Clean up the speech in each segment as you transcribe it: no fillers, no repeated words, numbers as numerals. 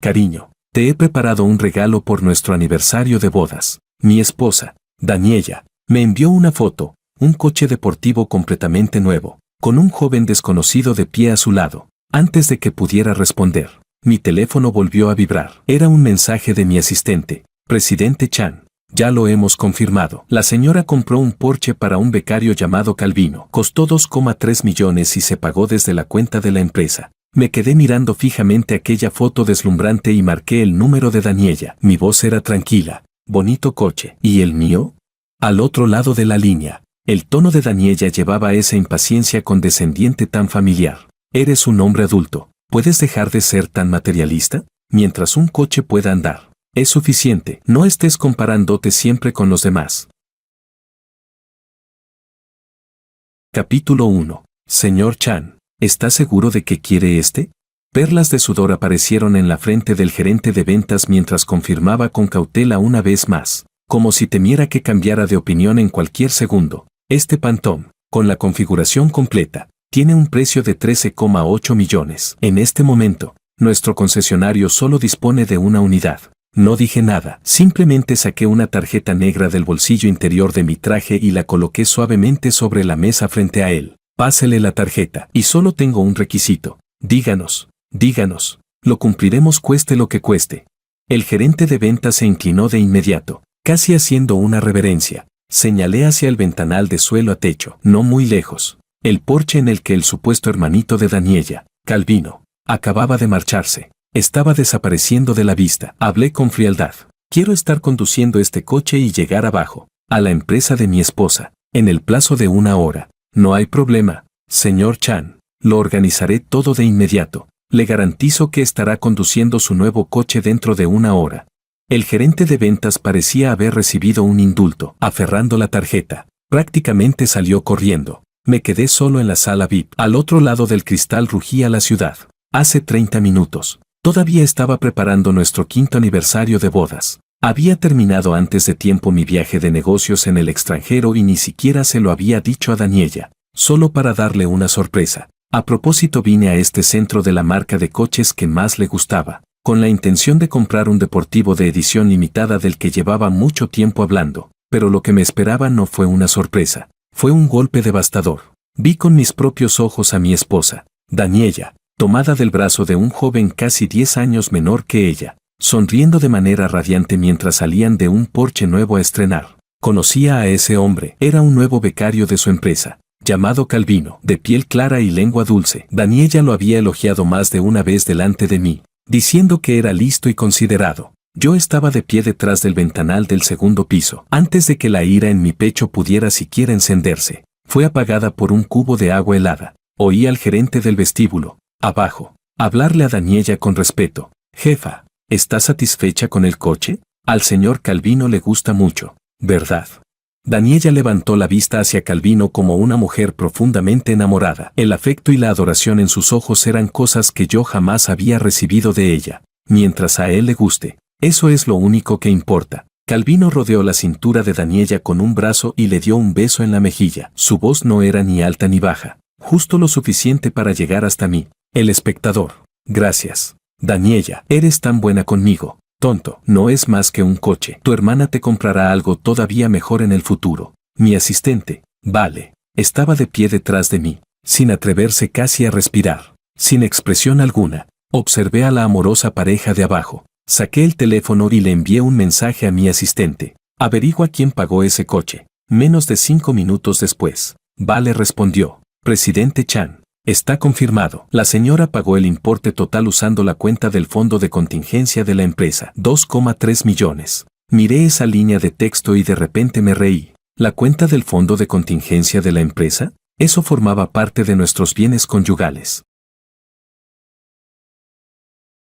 Cariño, te he preparado un regalo por nuestro aniversario de bodas. Mi esposa, Daniela, me envió una foto, un coche deportivo completamente nuevo, con un joven desconocido de pie a su lado. Antes de que pudiera responder, mi teléfono volvió a vibrar. Era un mensaje de mi asistente, Presidente Chan. Ya lo hemos confirmado. La señora compró un Porsche para un becario llamado Calvino. Costó 2,3 millones y se pagó desde la cuenta de la empresa. Me quedé mirando fijamente aquella foto deslumbrante y marqué el número de Daniela. Mi voz era tranquila. Bonito coche. ¿Y el mío? Al otro lado de la línea, el tono de Daniela llevaba esa impaciencia condescendiente tan familiar. Eres un hombre adulto. ¿Puedes dejar de ser tan materialista? Mientras un coche pueda andar, es suficiente. No estés comparándote siempre con los demás. Capítulo 1. Señor Chan, ¿está seguro de que quiere este? Perlas de sudor aparecieron en la frente del gerente de ventas mientras confirmaba con cautela una vez más, como si temiera que cambiara de opinión en cualquier segundo. Este Phantom, con la configuración completa, tiene un precio de 13,8 millones. En este momento, nuestro concesionario solo dispone de una unidad. No dije nada, simplemente saqué una tarjeta negra del bolsillo interior de mi traje y la coloqué suavemente sobre la mesa frente a él. Pásele la tarjeta. Y solo tengo un requisito. Díganos, lo cumpliremos cueste lo que cueste. El gerente de ventas se inclinó de inmediato, casi haciendo una reverencia. Señalé hacia el ventanal de suelo a techo, no muy lejos. El Porsche en el que el supuesto hermanito de Daniela, Calvino, acababa de marcharse, estaba desapareciendo de la vista. Hablé con frialdad. Quiero estar conduciendo este coche y llegar abajo, a la empresa de mi esposa, en el plazo de 1 hora. No hay problema, señor Chan. Lo organizaré todo de inmediato. Le garantizo que estará conduciendo su nuevo coche dentro de 1 hora. El gerente de ventas parecía haber recibido un indulto. Aferrando la tarjeta, prácticamente salió corriendo. Me quedé solo en la sala VIP. Al otro lado del cristal rugía la ciudad. Hace 30 minutos. Todavía estaba preparando nuestro 5º aniversario de bodas. Había terminado antes de tiempo mi viaje de negocios en el extranjero y ni siquiera se lo había dicho a Daniela, solo para darle una sorpresa. A propósito vine a este centro de la marca de coches que más le gustaba, con la intención de comprar un deportivo de edición limitada del que llevaba mucho tiempo hablando, pero lo que me esperaba no fue una sorpresa. Fue un golpe devastador. Vi con mis propios ojos a mi esposa, Daniela, tomada del brazo de un joven casi 10 años menor que ella, sonriendo de manera radiante mientras salían de un Porsche nuevo a estrenar. Conocía a ese hombre. Era un nuevo becario de su empresa, llamado Calvino, de piel clara y lengua dulce. Daniela lo había elogiado más de una vez delante de mí, diciendo que era listo y considerado. Yo estaba de pie detrás del ventanal del 2º piso. Antes de que la ira en mi pecho pudiera siquiera encenderse, fue apagada por un cubo de agua helada. Oí al gerente del vestíbulo, abajo, hablarle a Daniela con respeto. Jefa, ¿está satisfecha con el coche? Al señor Calvino le gusta mucho, ¿verdad? Daniela levantó la vista hacia Calvino como una mujer profundamente enamorada. El afecto y la adoración en sus ojos eran cosas que yo jamás había recibido de ella. Mientras a él le guste, eso es lo único que importa. Calvino rodeó la cintura de Daniela con un brazo y le dio un beso en la mejilla. Su voz no era ni alta ni baja, justo lo suficiente para llegar hasta mí, el espectador. Gracias, Daniela, eres tan buena conmigo. Tonto, no es más que un coche. Tu hermana te comprará algo todavía mejor en el futuro. Mi asistente, Vale, estaba de pie detrás de mí, sin atreverse casi a respirar, sin expresión alguna. Observé a la amorosa pareja de abajo. Saqué el teléfono y le envié un mensaje a mi asistente. Averigua quién pagó ese coche. Menos de 5 minutos después, Vale respondió. Presidente Chan, está confirmado. La señora pagó el importe total usando la cuenta del fondo de contingencia de la empresa. 2,3 millones. Miré esa línea de texto y de repente me reí. ¿La cuenta del fondo de contingencia de la empresa? Eso formaba parte de nuestros bienes conyugales.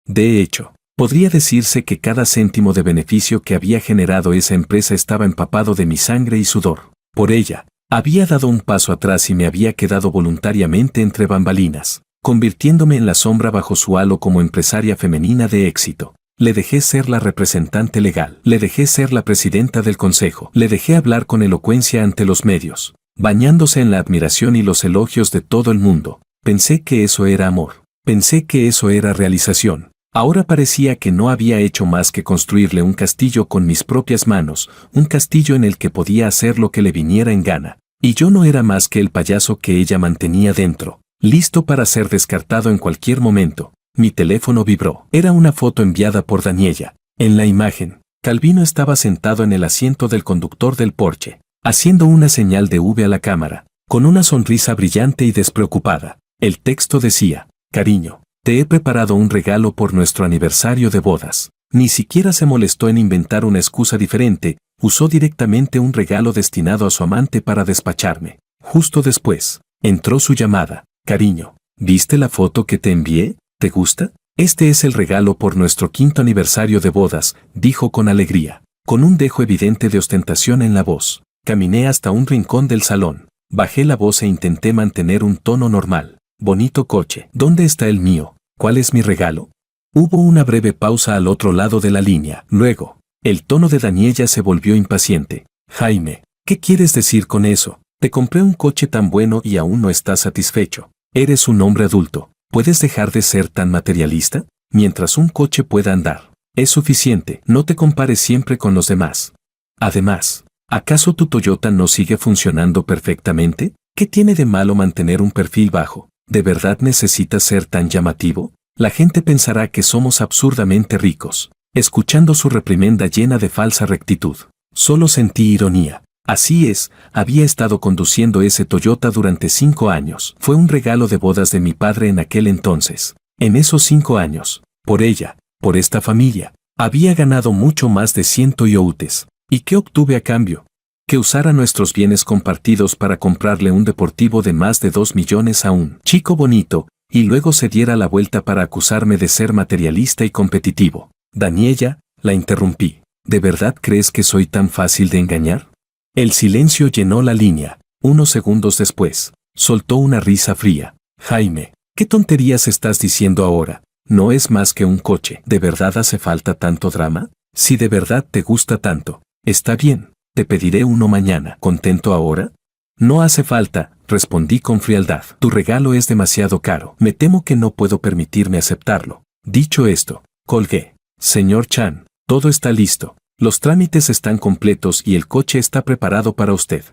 De hecho, podría decirse que cada céntimo de beneficio que había generado esa empresa estaba empapado de mi sangre y sudor. Por ella, había dado un paso atrás y me había quedado voluntariamente entre bambalinas, convirtiéndome en la sombra bajo su halo como empresaria femenina de éxito. Le dejé ser la representante legal, le dejé ser la presidenta del consejo, le dejé hablar con elocuencia ante los medios, bañándose en la admiración y los elogios de todo el mundo. Pensé que eso era amor, pensé que eso era realización. Ahora parecía que no había hecho más que construirle un castillo con mis propias manos, un castillo en el que podía hacer lo que le viniera en gana. Y yo no era más que el payaso que ella mantenía dentro, listo para ser descartado en cualquier momento. Mi teléfono vibró. Era una foto enviada por Daniela. En la imagen, Calvino estaba sentado en el asiento del conductor del Porsche, haciendo una señal de V a la cámara, con una sonrisa brillante y despreocupada. El texto decía: cariño, te he preparado un regalo por nuestro aniversario de bodas. Ni siquiera se molestó en inventar una excusa diferente, usó directamente un regalo destinado a su amante para despacharme. Justo después, entró su llamada. Cariño, ¿viste la foto que te envié? ¿Te gusta? Este es el regalo por nuestro 5º aniversario de bodas, dijo con alegría, con un dejo evidente de ostentación en la voz. Caminé hasta un rincón del salón, bajé la voz e intenté mantener un tono normal. Bonito coche. ¿Dónde está el mío? ¿Cuál es mi regalo? Hubo una breve pausa al otro lado de la línea. Luego, el tono de Daniela se volvió impaciente. Jaime, ¿qué quieres decir con eso? Te compré un coche tan bueno y aún no estás satisfecho. Eres un hombre adulto. ¿Puedes dejar de ser tan materialista? Mientras un coche pueda andar, es suficiente. No te compares siempre con los demás. Además, ¿acaso tu Toyota no sigue funcionando perfectamente? ¿Qué tiene de malo mantener un perfil bajo? ¿De verdad necesitas ser tan llamativo? La gente pensará que somos absurdamente ricos. Escuchando su reprimenda llena de falsa rectitud, solo sentí ironía. Así es, había estado conduciendo ese Toyota durante 5 años. Fue un regalo de bodas de mi padre en aquel entonces. En esos 5 años, por ella, por esta familia, había ganado mucho más de 100 Toyotas. ¿Y qué obtuve a cambio? Que usara nuestros bienes compartidos para comprarle un deportivo de más de 2 millones a un chico bonito, y luego se diera la vuelta para acusarme de ser materialista y competitivo. Daniela, la interrumpí. ¿De verdad crees que soy tan fácil de engañar? El silencio llenó la línea. Unos segundos después, soltó una risa fría. Jaime, ¿qué tonterías estás diciendo ahora? No es más que un coche. ¿De verdad hace falta tanto drama? Si de verdad te gusta tanto, está bien. Te pediré uno mañana. ¿Contento ahora? No hace falta, respondí con frialdad. Tu regalo es demasiado caro. Me temo que no puedo permitirme aceptarlo. Dicho esto, colgué. Señor Chan, todo está listo. Los trámites están completos y el coche está preparado para usted.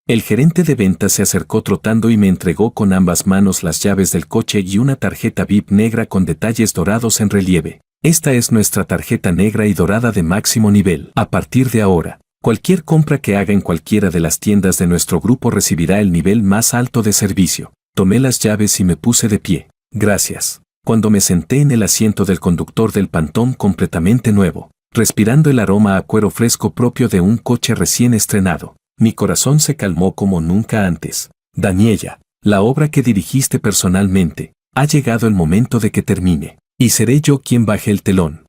El gerente de ventas se acercó trotando y me entregó con ambas manos las llaves del coche y una tarjeta VIP negra con detalles dorados en relieve. Esta es nuestra tarjeta negra y dorada de máximo nivel. A partir de ahora, cualquier compra que haga en cualquiera de las tiendas de nuestro grupo recibirá el nivel más alto de servicio. Tomé las llaves y me puse de pie. Gracias. Cuando me senté en el asiento del conductor del Pantón completamente nuevo, respirando el aroma a cuero fresco propio de un coche recién estrenado, mi corazón se calmó como nunca antes. Daniela, la obra que dirigiste personalmente, ha llegado el momento de que termine, y seré yo quien baje el telón.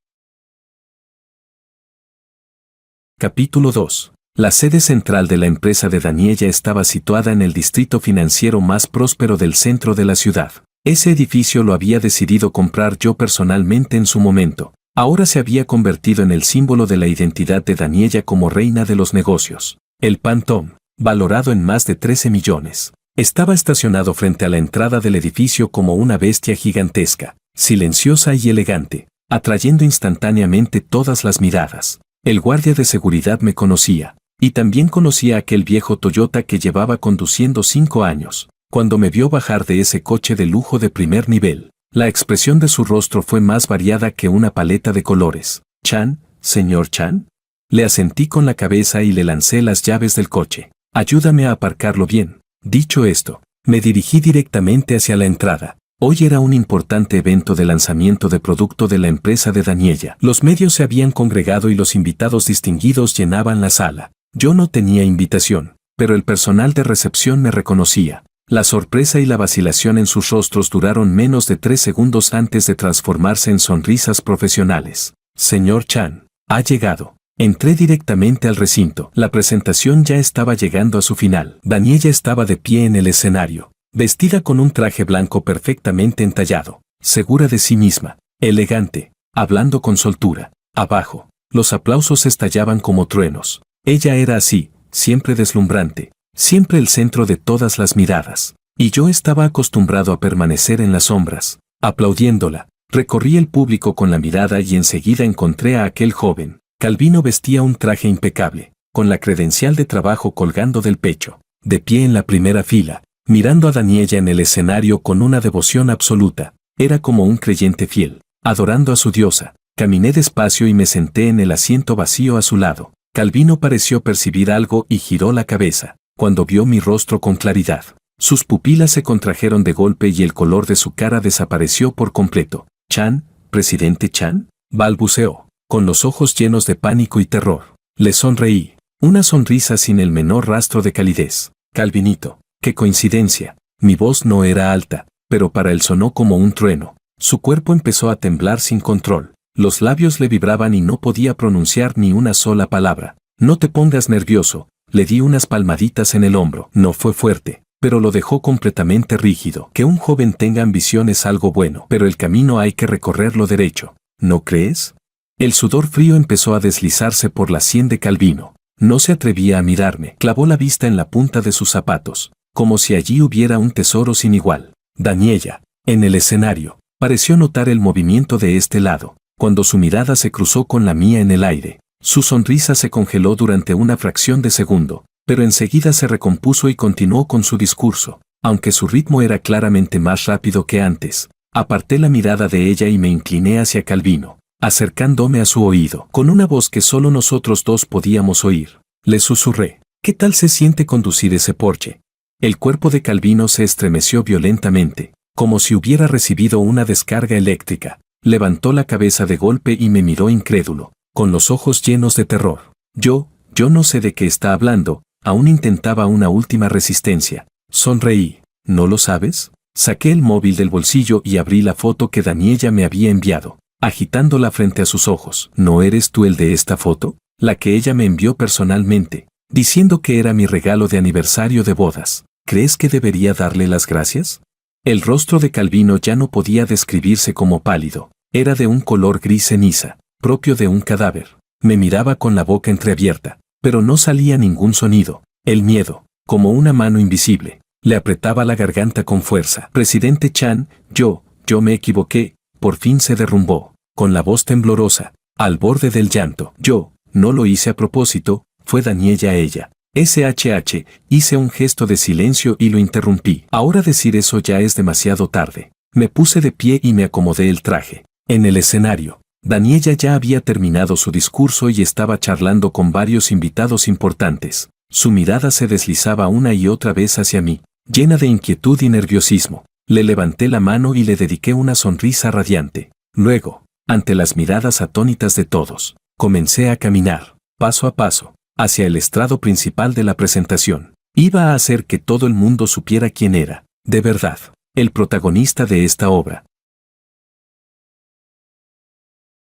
Capítulo 2. La sede central de la empresa de Daniela estaba situada en el distrito financiero más próspero del centro de la ciudad. Ese edificio lo había decidido comprar yo personalmente en su momento. Ahora se había convertido en el símbolo de la identidad de Daniela como reina de los negocios. El Pantón, valorado en más de 13 millones, estaba estacionado frente a la entrada del edificio como una bestia gigantesca, silenciosa y elegante, atrayendo instantáneamente todas las miradas. El guardia de seguridad me conocía, y también conocía aquel viejo Toyota que llevaba conduciendo 5 años. Cuando me vio bajar de ese coche de lujo de primer nivel, la expresión de su rostro fue más variada que una paleta de colores. «Chan, señor Chan». Le asentí con la cabeza y le lancé las llaves del coche. «Ayúdame a aparcarlo bien». Dicho esto, me dirigí directamente hacia la entrada. Hoy era un importante evento de lanzamiento de producto de la empresa de Daniela. Los medios se habían congregado y los invitados distinguidos llenaban la sala. Yo no tenía invitación, pero el personal de recepción me reconocía. La sorpresa y la vacilación en sus rostros duraron menos de 3 segundos antes de transformarse en sonrisas profesionales. «Señor Chan, ha llegado». Entré directamente al recinto. La presentación ya estaba llegando a su final. Daniela estaba de pie en el escenario, vestida con un traje blanco perfectamente entallado, segura de sí misma, elegante, hablando con soltura. Abajo, los aplausos estallaban como truenos. Ella era así, siempre deslumbrante, siempre el centro de todas las miradas. Y yo estaba acostumbrado a permanecer en las sombras, aplaudiéndola, Recorrí el público con la mirada y enseguida encontré a aquel joven. Calvino vestía un traje impecable, con la credencial de trabajo colgando del pecho, de pie en la primera fila, mirando a Daniella en el escenario con una devoción absoluta. Era como un creyente fiel, adorando a su diosa. Caminé despacio y me senté en el asiento vacío a su lado. Calvino pareció percibir algo y giró la cabeza, cuando vio mi rostro con claridad. Sus pupilas se contrajeron de golpe y el color de su cara desapareció por completo. «Chan, presidente Chan», balbuceó, con los ojos llenos de pánico y terror. Le sonreí, una sonrisa sin el menor rastro de calidez. «Calvinito, qué coincidencia». Mi voz no era alta, pero para él sonó como un trueno. Su cuerpo empezó a temblar sin control. Los labios le vibraban y no podía pronunciar ni una sola palabra. «No te pongas nervioso», le di unas palmaditas en el hombro. No fue fuerte, pero lo dejó completamente rígido. Que un joven tenga ambición es algo bueno, pero el camino hay que recorrerlo derecho. ¿No crees? El sudor frío empezó a deslizarse por la sien de Calvino. No se atrevía a mirarme. Clavó la vista en la punta de sus zapatos, como si allí hubiera un tesoro sin igual. Daniella, en el escenario, pareció notar el movimiento de este lado, cuando su mirada se cruzó con la mía en el aire. Su sonrisa se congeló durante una fracción de segundo, pero enseguida se recompuso y continuó con su discurso, aunque su ritmo era claramente más rápido que antes. Aparté la mirada de ella y me incliné hacia Calvino, acercándome a su oído, con una voz que solo nosotros dos podíamos oír. Le susurré: «¿Qué tal se siente conducir ese Porsche?». El cuerpo de Calvino se estremeció violentamente, como si hubiera recibido una descarga eléctrica. Levantó la cabeza de golpe y me miró incrédulo, con los ojos llenos de terror. Yo no sé de qué está hablando. Aún intentaba una última resistencia. Sonreí. «¿No lo sabes?». Saqué el móvil del bolsillo y abrí la foto que Daniella me había enviado, agitándola frente a sus ojos. «¿No eres tú el de esta foto?». La que ella me envió personalmente, diciendo que era mi regalo de aniversario de bodas. ¿Crees que debería darle las gracias? El rostro de Calvino ya no podía describirse como pálido. Era de un color gris ceniza, propio de un cadáver. Me miraba con la boca entreabierta, pero no salía ningún sonido. El miedo, como una mano invisible, le apretaba la garganta con fuerza. «Presidente Chan, yo me equivoqué». Por fin se derrumbó, con la voz temblorosa, al borde del llanto. «Yo no lo hice a propósito, fue Daniella ella». SHH, hice un gesto de silencio y lo interrumpí. Ahora decir eso ya es demasiado tarde. Me puse de pie y me acomodé el traje. En el escenario, Daniella ya había terminado su discurso y estaba charlando con varios invitados importantes. Su mirada se deslizaba una y otra vez hacia mí, llena de inquietud y nerviosismo. Le levanté la mano y le dediqué una sonrisa radiante. Luego, ante las miradas atónitas de todos, comencé a caminar, paso a paso, hacia el estrado principal de la presentación. Iba a hacer que todo el mundo supiera quién era, de verdad, el protagonista de esta obra.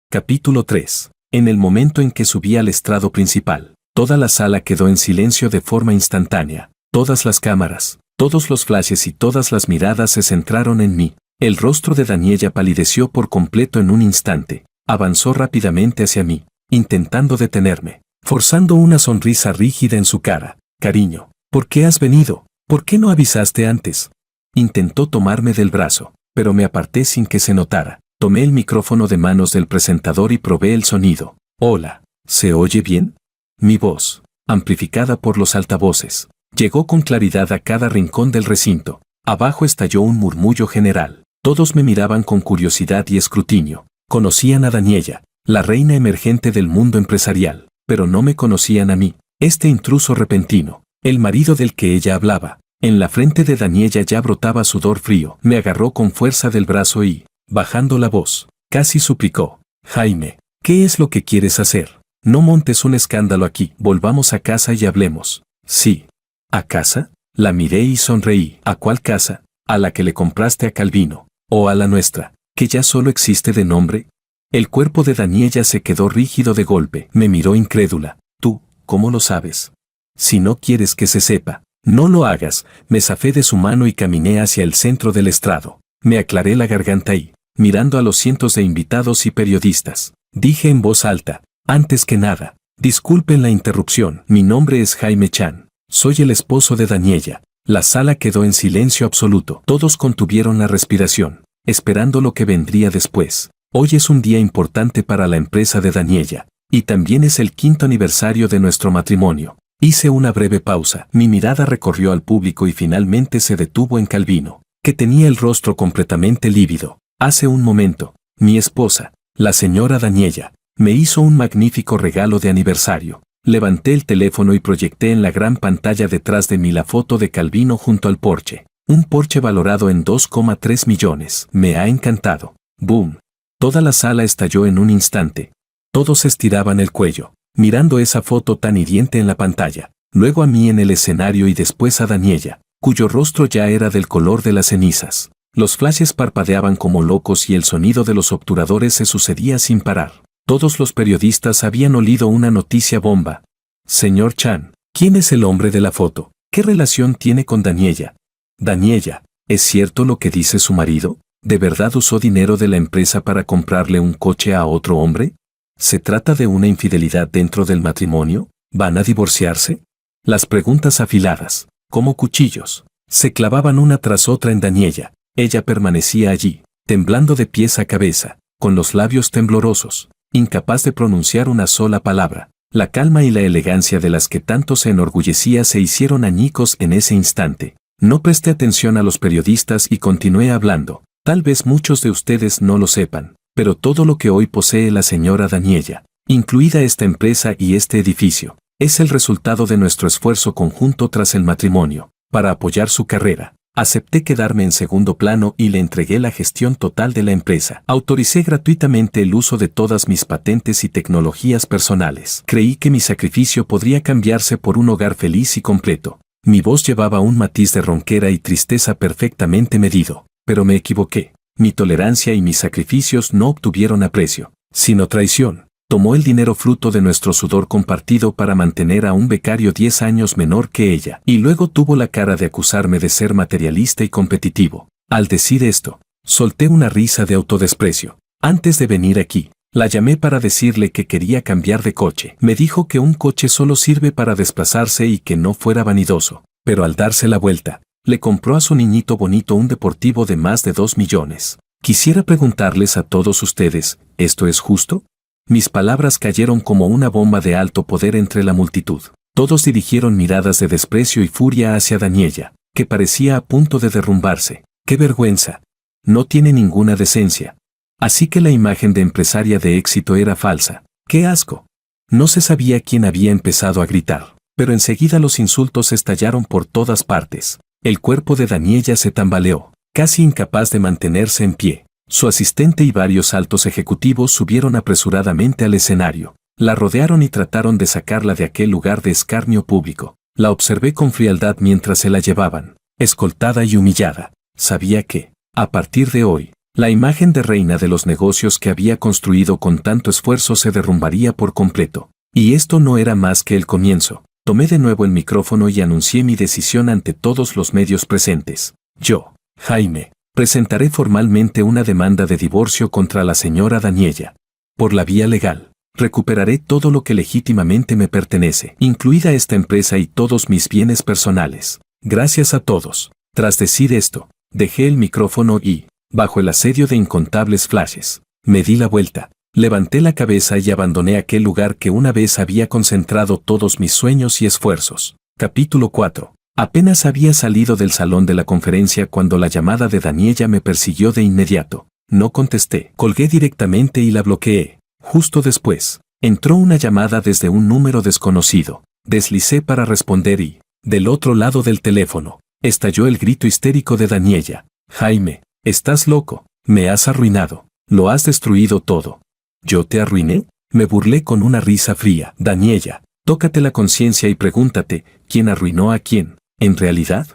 Capítulo 3. En el momento en que subí al estrado principal, toda la sala quedó en silencio de forma instantánea. Todas las cámaras, todos los flashes y todas las miradas se centraron en mí. El rostro de Daniella palideció por completo en un instante. Avanzó rápidamente hacia mí, intentando detenerme, forzando una sonrisa rígida en su cara. «Cariño, ¿por qué has venido? ¿Por qué no avisaste antes?». Intentó tomarme del brazo, pero me aparté sin que se notara. Tomé el micrófono de manos del presentador y probé el sonido. «Hola, ¿se oye bien?». Mi voz, amplificada por los altavoces, llegó con claridad a cada rincón del recinto. Abajo estalló un murmullo general. Todos me miraban con curiosidad y escrutinio. Conocían a Daniella, la reina emergente del mundo empresarial, pero no me conocían a mí, este intruso repentino, el marido del que ella hablaba. En la frente de Daniella ya brotaba sudor frío. Me agarró con fuerza del brazo y, bajando la voz, casi suplicó: «Jaime, ¿qué es lo que quieres hacer? No montes un escándalo aquí. Volvamos a casa y hablemos». «Sí». «¿A casa?». La miré y sonreí. «¿A cuál casa? ¿A la que le compraste a Calvino? ¿O a la nuestra, que ya solo existe de nombre?». El cuerpo de Daniella se quedó rígido de golpe. Me miró incrédula. «¿Tú, cómo lo sabes?». «Si no quieres que se sepa, no lo hagas». Me zafé de su mano y caminé hacia el centro del estrado. Me aclaré la garganta y, mirando a los cientos de invitados y periodistas, dije en voz alta: «Antes que nada, disculpen la interrupción. Mi nombre es Jaime Chan. Soy el esposo de Daniella». La sala quedó en silencio absoluto. Todos contuvieron la respiración. esperando lo que vendría después. Hoy es un día importante para la empresa de Daniela, y también es el 5º aniversario de nuestro matrimonio. Hice una breve pausa, mi mirada recorrió al público y finalmente se detuvo en Calvino, que tenía el rostro completamente lívido. Hace un momento, mi esposa, la señora Daniela, me hizo un magnífico regalo de aniversario. Levanté el teléfono y proyecté en la gran pantalla detrás de mí la foto de Calvino junto al Porsche. Un Porsche valorado en 2,3 millones. Me ha encantado. ¡Boom! Toda la sala estalló en un instante. Todos estiraban el cuello, mirando esa foto tan hiriente en la pantalla. Luego a mí en el escenario y después a Daniela, cuyo rostro ya era del color de las cenizas. Los flashes parpadeaban como locos y el sonido de los obturadores se sucedía sin parar. Todos los periodistas habían olido una noticia bomba. Señor Chan, ¿quién es el hombre de la foto? ¿Qué relación tiene con Daniela? Daniela, ¿es cierto lo que dice su marido? ¿De verdad usó dinero de la empresa para comprarle un coche a otro hombre? ¿Se trata de una infidelidad dentro del matrimonio? ¿Van a divorciarse? Las preguntas afiladas, como cuchillos, se clavaban una tras otra en Daniela. Ella permanecía allí, temblando de pies a cabeza, con los labios temblorosos, incapaz de pronunciar una sola palabra. La calma y la elegancia de las que tanto se enorgullecía se hicieron añicos en ese instante. No presté atención a los periodistas y continué hablando. Tal vez muchos de ustedes no lo sepan, pero todo lo que hoy posee la señora Daniela, incluida esta empresa y este edificio, es el resultado de nuestro esfuerzo conjunto tras el matrimonio. Para apoyar su carrera, acepté quedarme en segundo plano y le entregué la gestión total de la empresa. Autoricé gratuitamente el uso de todas mis patentes y tecnologías personales. Creí que mi sacrificio podría cambiarse por un hogar feliz y completo. Mi voz llevaba un matiz de ronquera y tristeza perfectamente medido, pero me equivoqué. Mi tolerancia y mis sacrificios no obtuvieron aprecio, sino traición. Tomó el dinero fruto de nuestro sudor compartido para mantener a un becario 10 años menor que ella, y luego tuvo la cara de acusarme de ser materialista y competitivo. Al decir esto, solté una risa de autodesprecio. Antes de venir aquí, la llamé para decirle que quería cambiar de coche. Me dijo que un coche solo sirve para desplazarse y que no fuera vanidoso, pero al darse la vuelta, le compró a su niñito bonito un deportivo de más de 2 millones. Quisiera preguntarles a todos ustedes, ¿esto es justo? Mis palabras cayeron como una bomba de alto poder entre la multitud. Todos dirigieron miradas de desprecio y furia hacia Daniela, que parecía a punto de derrumbarse. ¡Qué vergüenza! No tiene ninguna decencia. Así que la imagen de empresaria de éxito era falsa. ¡Qué asco! No se sabía quién había empezado a gritar, pero enseguida los insultos estallaron por todas partes. El cuerpo de Daniela se tambaleó, casi incapaz de mantenerse en pie. Su asistente y varios altos ejecutivos subieron apresuradamente al escenario. La rodearon y trataron de sacarla de aquel lugar de escarnio público. La observé con frialdad mientras se la llevaban, escoltada y humillada. Sabía que, a partir de hoy, la imagen de reina de los negocios que había construido con tanto esfuerzo se derrumbaría por completo. Y esto no era más que el comienzo. Tomé de nuevo el micrófono y anuncié mi decisión ante todos los medios presentes. Yo, Jaime, presentaré formalmente una demanda de divorcio contra la señora Daniela. Por la vía legal, recuperaré todo lo que legítimamente me pertenece, incluida esta empresa y todos mis bienes personales. Gracias a todos. Tras decir esto, dejé el micrófono y, bajo el asedio de incontables flashes, me di la vuelta, levanté la cabeza y abandoné aquel lugar que una vez había concentrado todos mis sueños y esfuerzos. Capítulo 4. Apenas había salido del salón de la conferencia cuando la llamada de Daniela me persiguió de inmediato. No contesté, colgué directamente y la bloqueé. Justo después, entró una llamada desde un número desconocido. Deslicé para responder y, del otro lado del teléfono, estalló el grito histérico de Daniela. Jaime, estás loco, me has arruinado, lo has destruido todo. ¿Yo te arruiné? Me burlé con una risa fría. Daniela, tócate la conciencia y pregúntate, ¿quién arruinó a quién? ¿En realidad?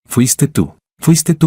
Fuiste tú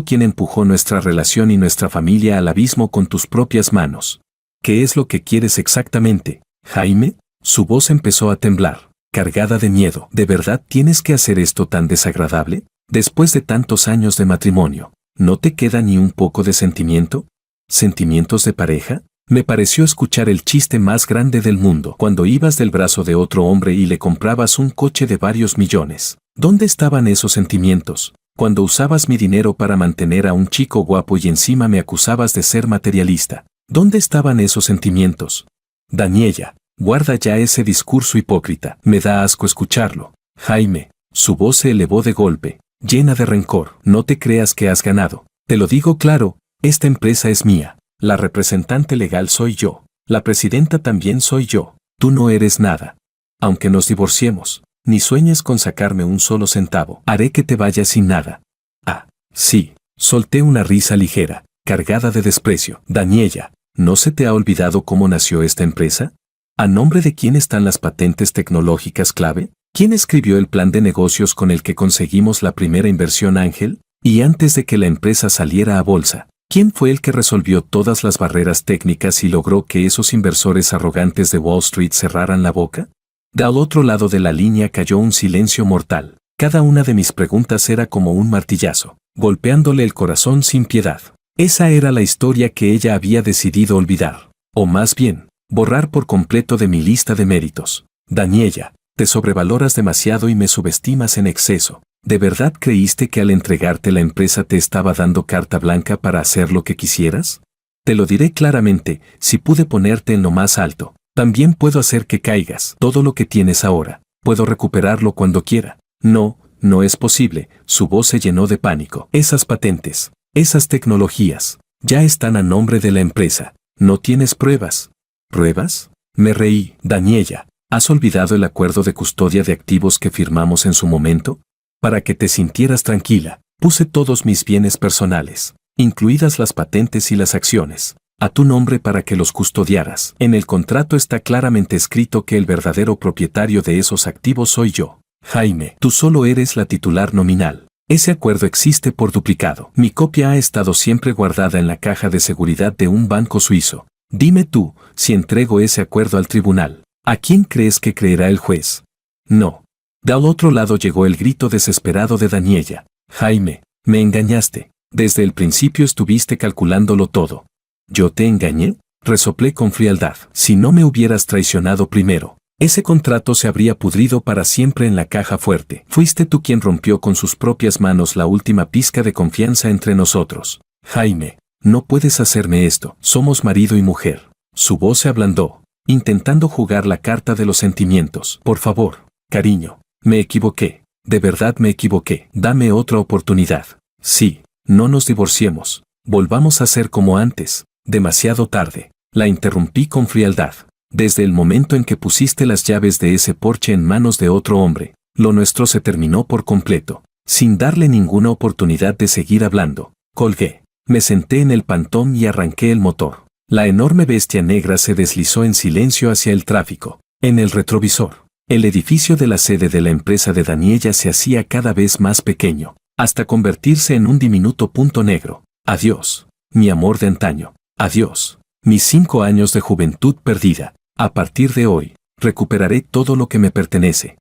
quien empujó nuestra relación y nuestra familia al abismo con tus propias manos. ¿Qué es lo que quieres exactamente, Jaime? Su voz empezó a temblar, cargada de miedo. ¿De verdad tienes que hacer esto tan desagradable? Después de tantos años de matrimonio, ¿no te queda ni un poco de sentimiento? ¿Sentimientos de pareja? Me pareció escuchar el chiste más grande del mundo cuando ibas del brazo de otro hombre y le comprabas un coche de varios millones. ¿Dónde estaban esos sentimientos? Cuando usabas mi dinero para mantener a un chico guapo y encima me acusabas de ser materialista. ¿Dónde estaban esos sentimientos? Daniella, guarda ya ese discurso hipócrita. Me da asco escucharlo. Jaime, su voz se elevó de golpe, llena de rencor. No te creas que has ganado. Te lo digo claro, esta empresa es mía. La representante legal soy yo. La presidenta también soy yo. Tú no eres nada. Aunque nos divorciemos, ni sueñes con sacarme un solo centavo. Haré que te vayas sin nada. Ah, sí. Solté una risa ligera, cargada de desprecio. Daniella, ¿no se te ha olvidado cómo nació esta empresa? ¿A nombre de quién están las patentes tecnológicas clave? ¿Quién escribió el plan de negocios con el que conseguimos la primera inversión ángel? Y antes de que la empresa saliera a bolsa, ¿quién fue el que resolvió todas las barreras técnicas y logró que esos inversores arrogantes de Wall Street cerraran la boca? Del otro lado de la línea cayó un silencio mortal. Cada una de mis preguntas era como un martillazo, golpeándole el corazón sin piedad. Esa era la historia que ella había decidido olvidar. O más bien, borrar por completo de mi lista de méritos. Daniella, te sobrevaloras demasiado y me subestimas en exceso. ¿De verdad creíste que al entregarte la empresa te estaba dando carta blanca para hacer lo que quisieras? Te lo diré claramente, si pude ponerte en lo más alto, también puedo hacer que caigas. Todo lo que tienes ahora, puedo recuperarlo cuando quiera. No, no es posible. Su voz se llenó de pánico. Esas patentes, esas tecnologías, ya están a nombre de la empresa. ¿No tienes pruebas? ¿Pruebas? Me reí. Daniella, ¿has olvidado el acuerdo de custodia de activos que firmamos en su momento? Para que te sintieras tranquila, puse todos mis bienes personales, incluidas las patentes y las acciones, a tu nombre para que los custodiaras. En el contrato está claramente escrito que el verdadero propietario de esos activos soy yo. Jaime, tú solo eres la titular nominal. Ese acuerdo existe por duplicado. Mi copia ha estado siempre guardada en la caja de seguridad de un banco suizo. Dime tú, si entrego ese acuerdo al tribunal, ¿a quién crees que creerá el juez? No. Del otro lado llegó el grito desesperado de Daniella. Jaime, me engañaste. Desde el principio estuviste calculándolo todo. ¿Yo te engañé? Resoplé con frialdad. Si no me hubieras traicionado primero, ese contrato se habría pudrido para siempre en la caja fuerte. Fuiste tú quien rompió con sus propias manos la última pizca de confianza entre nosotros. Jaime, no puedes hacerme esto. Somos marido y mujer. Su voz se ablandó, intentando jugar la carta de los sentimientos. Por favor, cariño, me equivoqué. De verdad me equivoqué. Dame otra oportunidad. Sí, no nos divorciemos. Volvamos a ser como antes. Demasiado tarde. La interrumpí con frialdad. Desde el momento en que pusiste las llaves de ese Porsche en manos de otro hombre, lo nuestro se terminó por completo. Sin darle ninguna oportunidad de seguir hablando, colgué. Me senté en el pantón y arranqué el motor. La enorme bestia negra se deslizó en silencio hacia el tráfico. En el retrovisor, el edificio de la sede de la empresa de Daniella se hacía cada vez más pequeño, hasta convertirse en un diminuto punto negro. Adiós, mi amor de antaño. Adiós, mis 5 años de juventud perdida. A partir de hoy, recuperaré todo lo que me pertenece.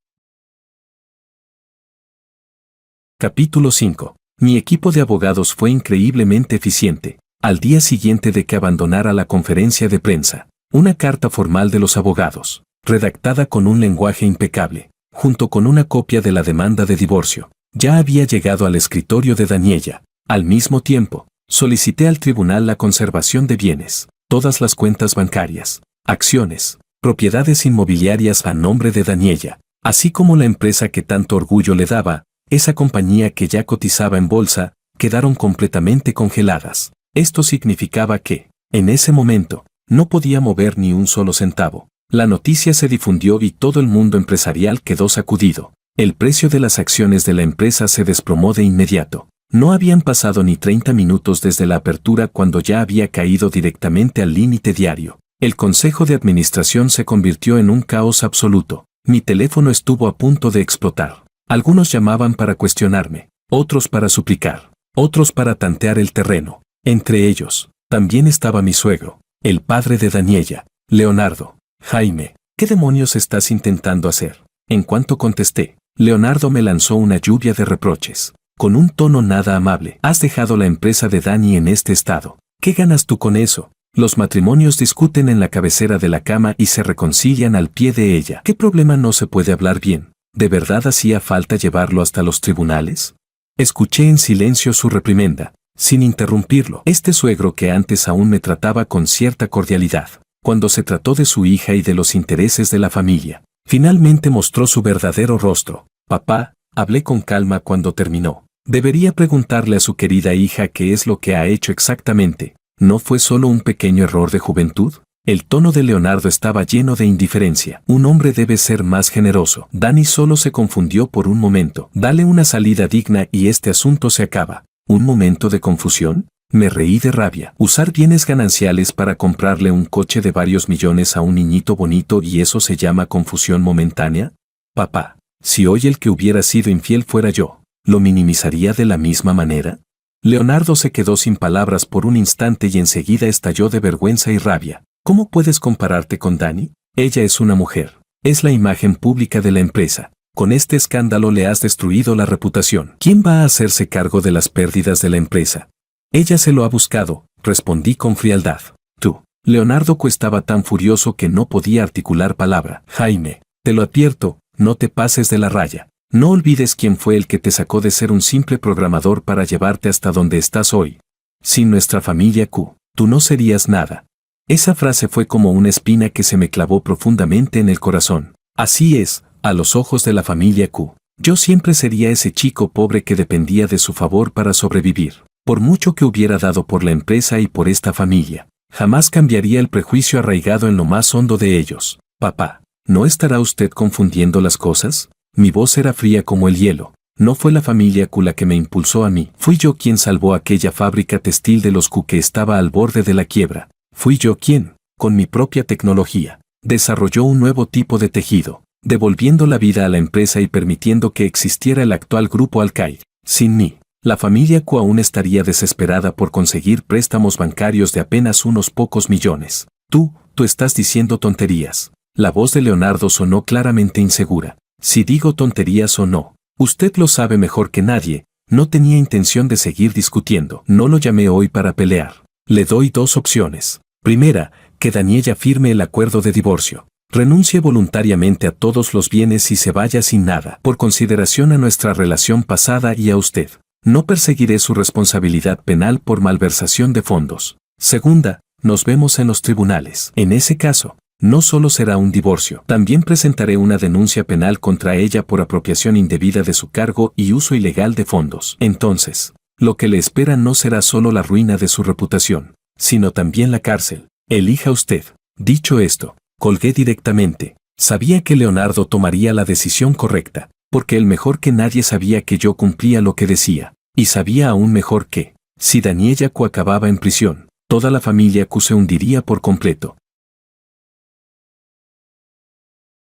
Capítulo 5. Mi equipo de abogados fue increíblemente eficiente. Al día siguiente de que abandonara la conferencia de prensa, una carta formal de los abogados, redactada con un lenguaje impecable, junto con una copia de la demanda de divorcio, ya había llegado al escritorio de Daniella. Al mismo tiempo, solicité al tribunal la conservación de bienes, todas las cuentas bancarias, acciones, propiedades inmobiliarias a nombre de Daniella, así como la empresa que tanto orgullo le daba, esa compañía que ya cotizaba en bolsa, quedaron completamente congeladas. Esto significaba que, en ese momento, no podía mover ni un solo centavo. La noticia se difundió y todo el mundo empresarial quedó sacudido. El precio de las acciones de la empresa se desplomó de inmediato. No habían pasado ni 30 minutos desde la apertura cuando ya había caído directamente al límite diario. El consejo de administración se convirtió en un caos absoluto. Mi teléfono estuvo a punto de explotar. Algunos llamaban para cuestionarme, otros para suplicar, otros para tantear el terreno. Entre ellos, también estaba mi suegro, el padre de Daniella, Leonardo. Jaime, ¿qué demonios estás intentando hacer? En cuanto contesté, Leonardo me lanzó una lluvia de reproches. Con un tono nada amable. Has dejado la empresa de Dani en este estado. ¿Qué ganas tú con eso? Los matrimonios discuten en la cabecera de la cama y se reconcilian al pie de ella. ¿Qué problema no se puede hablar bien? ¿De verdad hacía falta llevarlo hasta los tribunales? Escuché en silencio su reprimenda, sin interrumpirlo. Este suegro que antes aún me trataba con cierta cordialidad, cuando se trató de su hija y de los intereses de la familia, finalmente mostró su verdadero rostro. Papá, hablé con calma cuando terminó. Debería preguntarle a su querida hija qué es lo que ha hecho exactamente. ¿No fue solo un pequeño error de juventud? El tono de Leonardo estaba lleno de indiferencia. Un hombre debe ser más generoso. Dani solo se confundió por un momento. Dale una salida digna y este asunto se acaba. ¿Un momento de confusión? Me reí de rabia. ¿Usar bienes gananciales para comprarle un coche de varios millones a un niñito bonito y eso se llama confusión momentánea? Papá, si hoy el que hubiera sido infiel fuera yo, ¿lo minimizaría de la misma manera? Leonardo se quedó sin palabras por un instante y enseguida estalló de vergüenza y rabia. ¿Cómo puedes compararte con Dani? Ella es una mujer. Es la imagen pública de la empresa. Con este escándalo le has destruido la reputación. ¿Quién va a hacerse cargo de las pérdidas de la empresa? Ella se lo ha buscado, respondí con frialdad. Tú. Leonardo estaba tan furioso que no podía articular palabra. Jaime, te lo advierto, no te pases de la raya. No olvides quién fue el que te sacó de ser un simple programador para llevarte hasta donde estás hoy. Sin nuestra familia Q, tú no serías nada. Esa frase fue como una espina que se me clavó profundamente en el corazón. Así es, a los ojos de la familia Q, yo siempre sería ese chico pobre que dependía de su favor para sobrevivir. Por mucho que hubiera dado por la empresa y por esta familia, jamás cambiaría el prejuicio arraigado en lo más hondo de ellos. Papá, ¿no estará usted confundiendo las cosas? Mi voz era fría como el hielo. No fue la familia Q la que me impulsó a mí. Fui yo quien salvó aquella fábrica textil de los Q que estaba al borde de la quiebra. Fui yo quien, con mi propia tecnología, desarrolló un nuevo tipo de tejido, devolviendo la vida a la empresa y permitiendo que existiera el actual grupo Alcaid. Sin mí, la familia Q aún estaría desesperada por conseguir préstamos bancarios de apenas unos pocos millones. Tú estás diciendo tonterías. La voz de Leonardo sonó claramente insegura. Si digo tonterías o no, usted lo sabe mejor que nadie. No tenía intención de seguir discutiendo. No lo llamé hoy para pelear. Le doy dos opciones. Primera, que Daniela firme el acuerdo de divorcio. Renuncie voluntariamente a todos los bienes y se vaya sin nada, por consideración a nuestra relación pasada y a usted. No perseguiré su responsabilidad penal por malversación de fondos. Segunda, nos vemos en los tribunales. En ese caso, no solo será un divorcio, también presentaré una denuncia penal contra ella por apropiación indebida de su cargo y uso ilegal de fondos. Entonces, lo que le espera no será solo la ruina de su reputación, sino también la cárcel. Elija usted. Dicho esto, colgué directamente. Sabía que Leonardo tomaría la decisión correcta, porque él mejor que nadie sabía que yo cumplía lo que decía, y sabía aún mejor que, si Daniela Q acababa en prisión, toda la familia Q se hundiría por completo.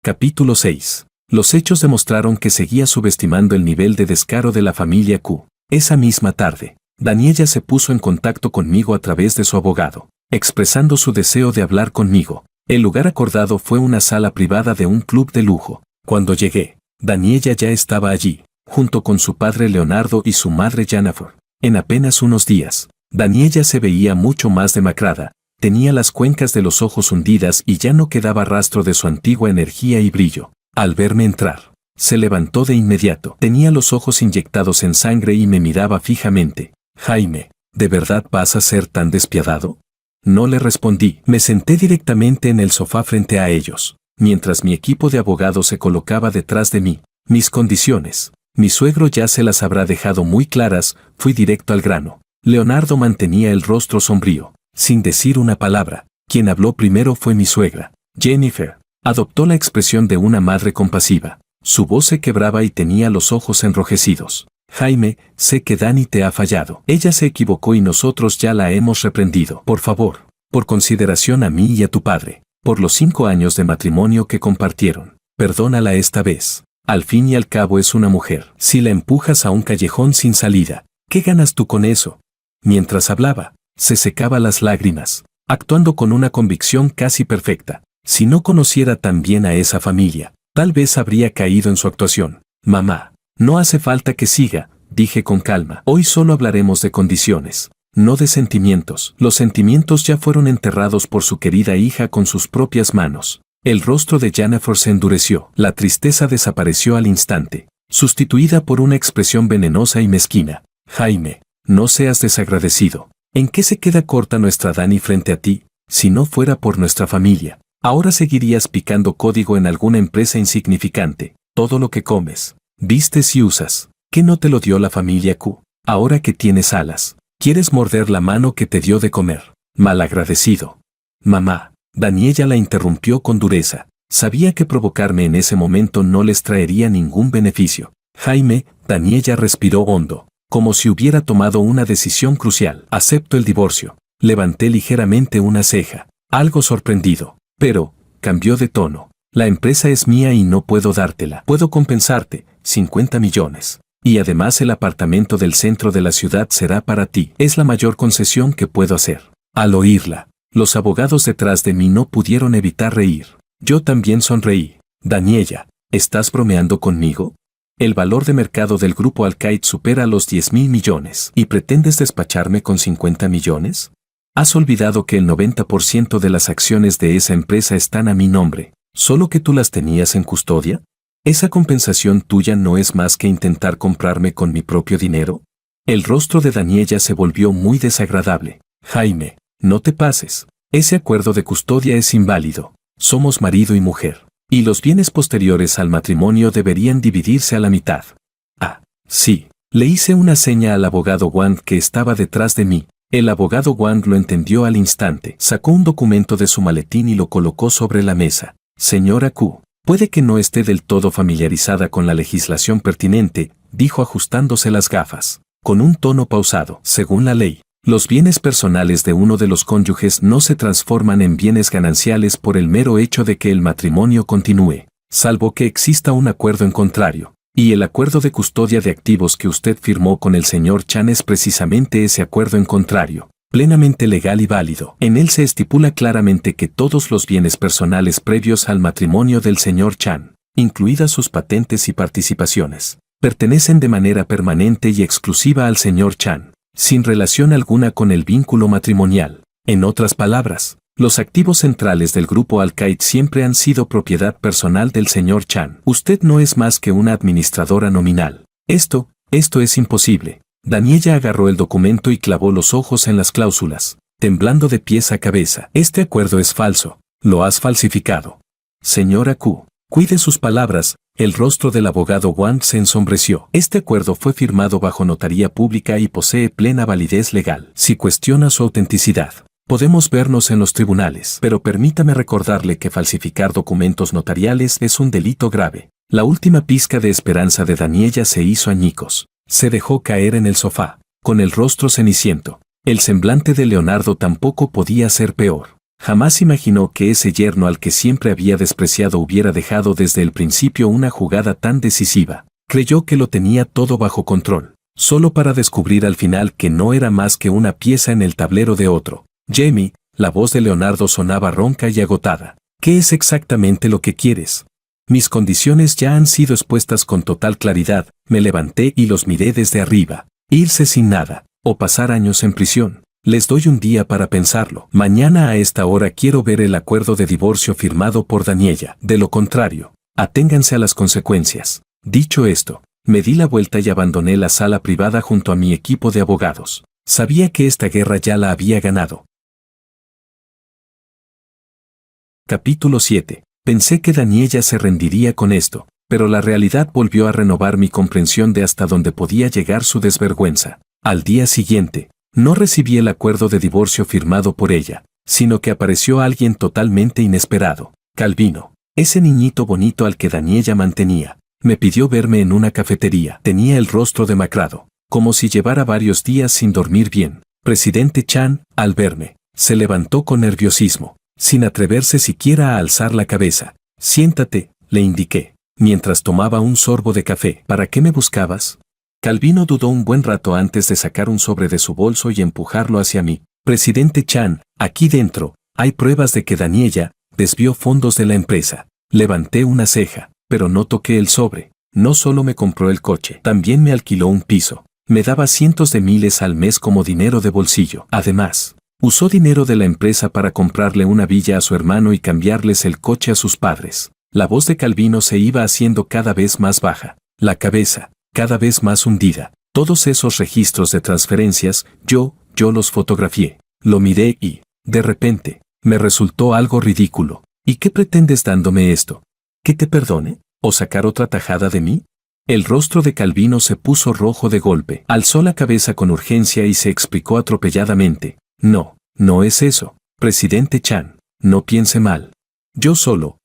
Capítulo 6. Los hechos demostraron que seguía subestimando el nivel de descaro de la familia Q. Esa misma tarde, Daniela se puso en contacto conmigo a través de su abogado, expresando su deseo de hablar conmigo. El lugar acordado fue una sala privada de un club de lujo. Cuando llegué, Daniela ya estaba allí, junto con su padre Leonardo y su madre Jennifer. En apenas unos días, Daniela se veía mucho más demacrada, tenía las cuencas de los ojos hundidas y ya no quedaba rastro de su antigua energía y brillo. Al verme entrar, se levantó de inmediato. Tenía los ojos inyectados en sangre y me miraba fijamente. Jaime, ¿de verdad vas a ser tan despiadado? No le respondí. Me senté directamente en el sofá frente a ellos, mientras mi equipo de abogados se colocaba detrás de mí. Mis condiciones. Mi suegro ya se las habrá dejado muy claras, fui directo al grano. Leonardo mantenía el rostro sombrío, sin decir una palabra. Quien habló primero fue mi suegra, Jennifer. Adoptó la expresión de una madre compasiva. Su voz se quebraba y tenía los ojos enrojecidos. Jaime, sé que Dani te ha fallado. Ella se equivocó y nosotros ya la hemos reprendido. Por favor, por consideración a mí y a tu padre, por los 5 años de matrimonio que compartieron, perdónala esta vez. Al fin y al cabo es una mujer. Si la empujas a un callejón sin salida, ¿qué ganas tú con eso? Mientras hablaba, se secaba las lágrimas, actuando con una convicción casi perfecta. Si no conociera tan bien a esa familia, tal vez habría caído en su actuación. Mamá, no hace falta que siga, dije con calma. Hoy solo hablaremos de condiciones, no de sentimientos. Los sentimientos ya fueron enterrados por su querida hija con sus propias manos. El rostro de Jennifer se endureció, la tristeza desapareció al instante. sustituida por una expresión venenosa y mezquina. Jaime, no seas desagradecido. ¿En qué se queda corta nuestra Dani frente a ti? Si no fuera por nuestra familia, ahora seguirías picando código en alguna empresa insignificante. Todo lo que comes, vistes y usas, ¿qué no te lo dio la familia Q? Ahora que tienes alas, ¿quieres morder la mano que te dio de comer? Malagradecido. Mamá, Daniela la interrumpió con dureza. Sabía que provocarme en ese momento no les traería ningún beneficio. Jaime, Daniela respiró hondo, como si hubiera tomado una decisión crucial. Acepto el divorcio. Levanté ligeramente una ceja, algo sorprendido, pero cambió de tono. La empresa es mía y no puedo dártela. Puedo compensarte, 50 millones. Y además el apartamento del centro de la ciudad será para ti. Es la mayor concesión que puedo hacer. Al oírla, los abogados detrás de mí no pudieron evitar reír. Yo también sonreí. Daniela, ¿estás bromeando conmigo? El valor de mercado del grupo Alcaid supera los 10.000 millones. ¿Y pretendes despacharme con 50 millones? ¿Has olvidado que el 90% de las acciones de esa empresa están a mi nombre, solo que tú las tenías en custodia? ¿Esa compensación tuya no es más que intentar comprarme con mi propio dinero? El rostro de Daniela se volvió muy desagradable. Jaime, no te pases. Ese acuerdo de custodia es inválido. Somos marido y mujer, y los bienes posteriores al matrimonio deberían dividirse a la mitad. Ah, sí. Le hice una seña al abogado Wang que estaba detrás de mí. El abogado Wang lo entendió al instante. Sacó un documento de su maletín y lo colocó sobre la mesa. Señora Q, puede que no esté del todo familiarizada con la legislación pertinente, dijo ajustándose las gafas, con un tono pausado. Según la ley, los bienes personales de uno de los cónyuges no se transforman en bienes gananciales por el mero hecho de que el matrimonio continúe, salvo que exista un acuerdo en contrario. Y el acuerdo de custodia de activos que usted firmó con el señor Chan es precisamente ese acuerdo en contrario, plenamente legal y válido. En él se estipula claramente que todos los bienes personales previos al matrimonio del señor Chan, incluidas sus patentes y participaciones, pertenecen de manera permanente y exclusiva al señor Chan, sin relación alguna con el vínculo matrimonial. En otras palabras, los activos centrales del grupo Alcaid siempre han sido propiedad personal del señor Chan. Usted no es más que una administradora nominal. Esto es imposible. Daniela agarró el documento y clavó los ojos en las cláusulas, temblando de pies a cabeza. Este acuerdo es falso. Lo has falsificado. Señora Q, cuide sus palabras. El rostro del abogado Wang se ensombreció. Este acuerdo fue firmado bajo notaría pública y posee plena validez legal. Si cuestiona su autenticidad, podemos vernos en los tribunales, pero permítame recordarle que falsificar documentos notariales es un delito grave. La última pizca de esperanza de Daniela se hizo añicos. Se dejó caer en el sofá, con el rostro ceniciento. El semblante de Leonardo tampoco podía ser peor. Jamás imaginó que ese yerno al que siempre había despreciado hubiera dejado desde el principio una jugada tan decisiva. Creyó que lo tenía todo bajo control, solo para descubrir al final que no era más que una pieza en el tablero de otro. Jamie, la voz de Leonardo sonaba ronca y agotada. ¿Qué es exactamente lo que quieres? Mis condiciones ya han sido expuestas con total claridad. Me levanté y los miré desde arriba. Irse sin nada, o pasar años en prisión. Les doy un día para pensarlo. Mañana a esta hora quiero ver el acuerdo de divorcio firmado por Daniela. De lo contrario, aténganse a las consecuencias. Dicho esto, me di la vuelta y abandoné la sala privada junto a mi equipo de abogados. Sabía que esta guerra ya la había ganado. Capítulo 7. Pensé que Daniela se rendiría con esto, pero la realidad volvió a renovar mi comprensión de hasta dónde podía llegar su desvergüenza. Al día siguiente, no recibí el acuerdo de divorcio firmado por ella, sino que apareció alguien totalmente inesperado. Calvino, ese niñito bonito al que Daniela mantenía, me pidió verme en una cafetería. Tenía el rostro demacrado, como si llevara varios días sin dormir bien. Presidente Chan, al verme, se levantó con nerviosismo, sin atreverse siquiera a alzar la cabeza. Siéntate, le indiqué, mientras tomaba un sorbo de café. ¿Para qué me buscabas? Calvino dudó un buen rato antes de sacar un sobre de su bolso y empujarlo hacia mí. Presidente Chan, aquí dentro, hay pruebas de que Daniela desvió fondos de la empresa. Levanté una ceja, pero no toqué el sobre. No solo me compró el coche, también me alquiló un piso. Me daba cientos de miles al mes como dinero de bolsillo. Además, usó dinero de la empresa para comprarle una villa a su hermano y cambiarles el coche a sus padres. La voz de Calvino se iba haciendo cada vez más baja. la cabeza, cada vez más hundida. Todos esos registros de transferencias, yo los fotografié. Lo miré y, de repente, me resultó algo ridículo. ¿Y qué pretendes dándome esto? ¿Que te perdone? ¿O sacar otra tajada de mí? El rostro de Calvino se puso rojo de golpe. Alzó la cabeza con urgencia y se explicó atropelladamente. No es eso, presidente Chan. No piense mal. Yo solo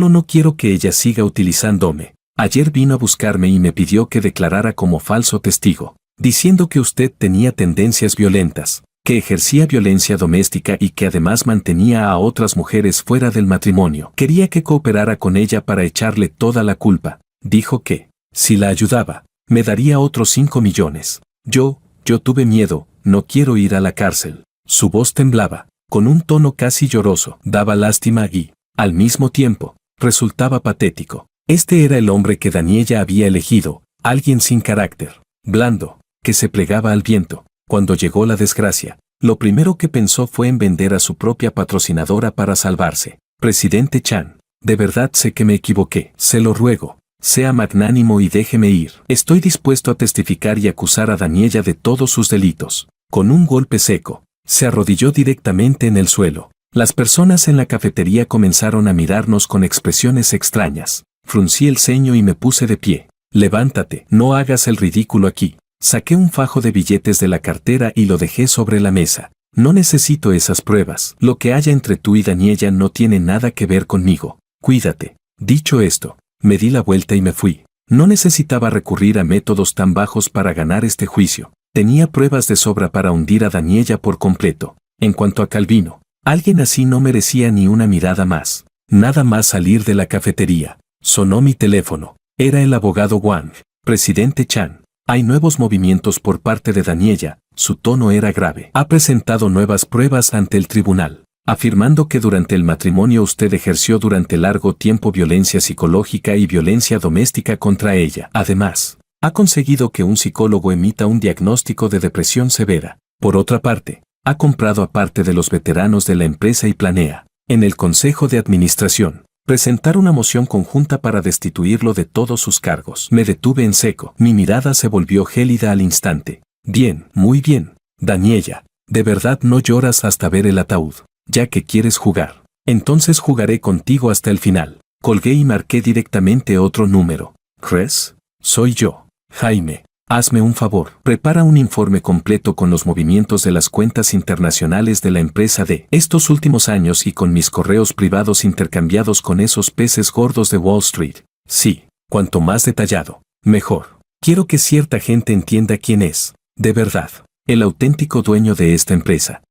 no quiero que ella siga utilizándome. Ayer vino a buscarme y me pidió que declarara como falso testigo, diciendo que usted tenía tendencias violentas, que ejercía violencia doméstica y que además mantenía a otras mujeres fuera del matrimonio. Quería que cooperara con ella para echarle toda la culpa. Dijo que, si la ayudaba, me daría otros 5 millones. Yo tuve miedo, no quiero ir a la cárcel. Su voz temblaba, con un tono casi lloroso. Daba lástima y, al mismo tiempo, resultaba patético. Este era el hombre que Daniella había elegido, alguien sin carácter, blando, que se plegaba al viento. Cuando llegó la desgracia, lo primero que pensó fue en vender a su propia patrocinadora para salvarse. Presidente Chan, de verdad sé que me equivoqué. Se lo ruego, sea magnánimo y déjeme ir. Estoy dispuesto a testificar y acusar a Daniella de todos sus delitos. Con un golpe seco, se arrodilló directamente en el suelo. Las personas en la cafetería comenzaron a mirarnos con expresiones extrañas. Fruncí el ceño y me puse de pie. Levántate, no hagas el ridículo aquí. Saqué un fajo de billetes de la cartera y lo dejé sobre la mesa. No necesito esas pruebas. Lo que haya entre tú y Daniella no tiene nada que ver conmigo. Cuídate. Dicho esto, me di la vuelta y me fui. No necesitaba recurrir a métodos tan bajos para ganar este juicio. Tenía pruebas de sobra para hundir a Daniella por completo. En cuanto a Calvino, alguien así no merecía ni una mirada más. Nada más salir de la cafetería. Sonó mi teléfono. Era el abogado Wang. Presidente Chan, hay nuevos movimientos por parte de Daniella. Su tono era grave. Ha presentado nuevas pruebas ante el tribunal, afirmando que durante el matrimonio usted ejerció durante largo tiempo violencia psicológica y violencia doméstica contra ella. Además, ha conseguido que un psicólogo emita un diagnóstico de depresión severa. Por otra parte, ha comprado a parte de los veteranos de la empresa y planea, en el Consejo de Administración, presentar una moción conjunta para destituirlo de todos sus cargos. Me detuve en seco. Mi mirada se volvió gélida al instante. Bien, muy bien, Daniella, ¿de verdad no lloras hasta ver el ataúd? Ya que quieres jugar, entonces jugaré contigo hasta el final. Colgué y marqué directamente otro número. ¿Crees? Soy yo. Jaime, hazme un favor. Prepara un informe completo con los movimientos de las cuentas internacionales de la empresa de estos últimos años y con mis correos privados intercambiados con esos peces gordos de Wall Street. Sí, cuanto más detallado, mejor. Quiero que cierta gente entienda quién es, de verdad, el auténtico dueño de esta empresa.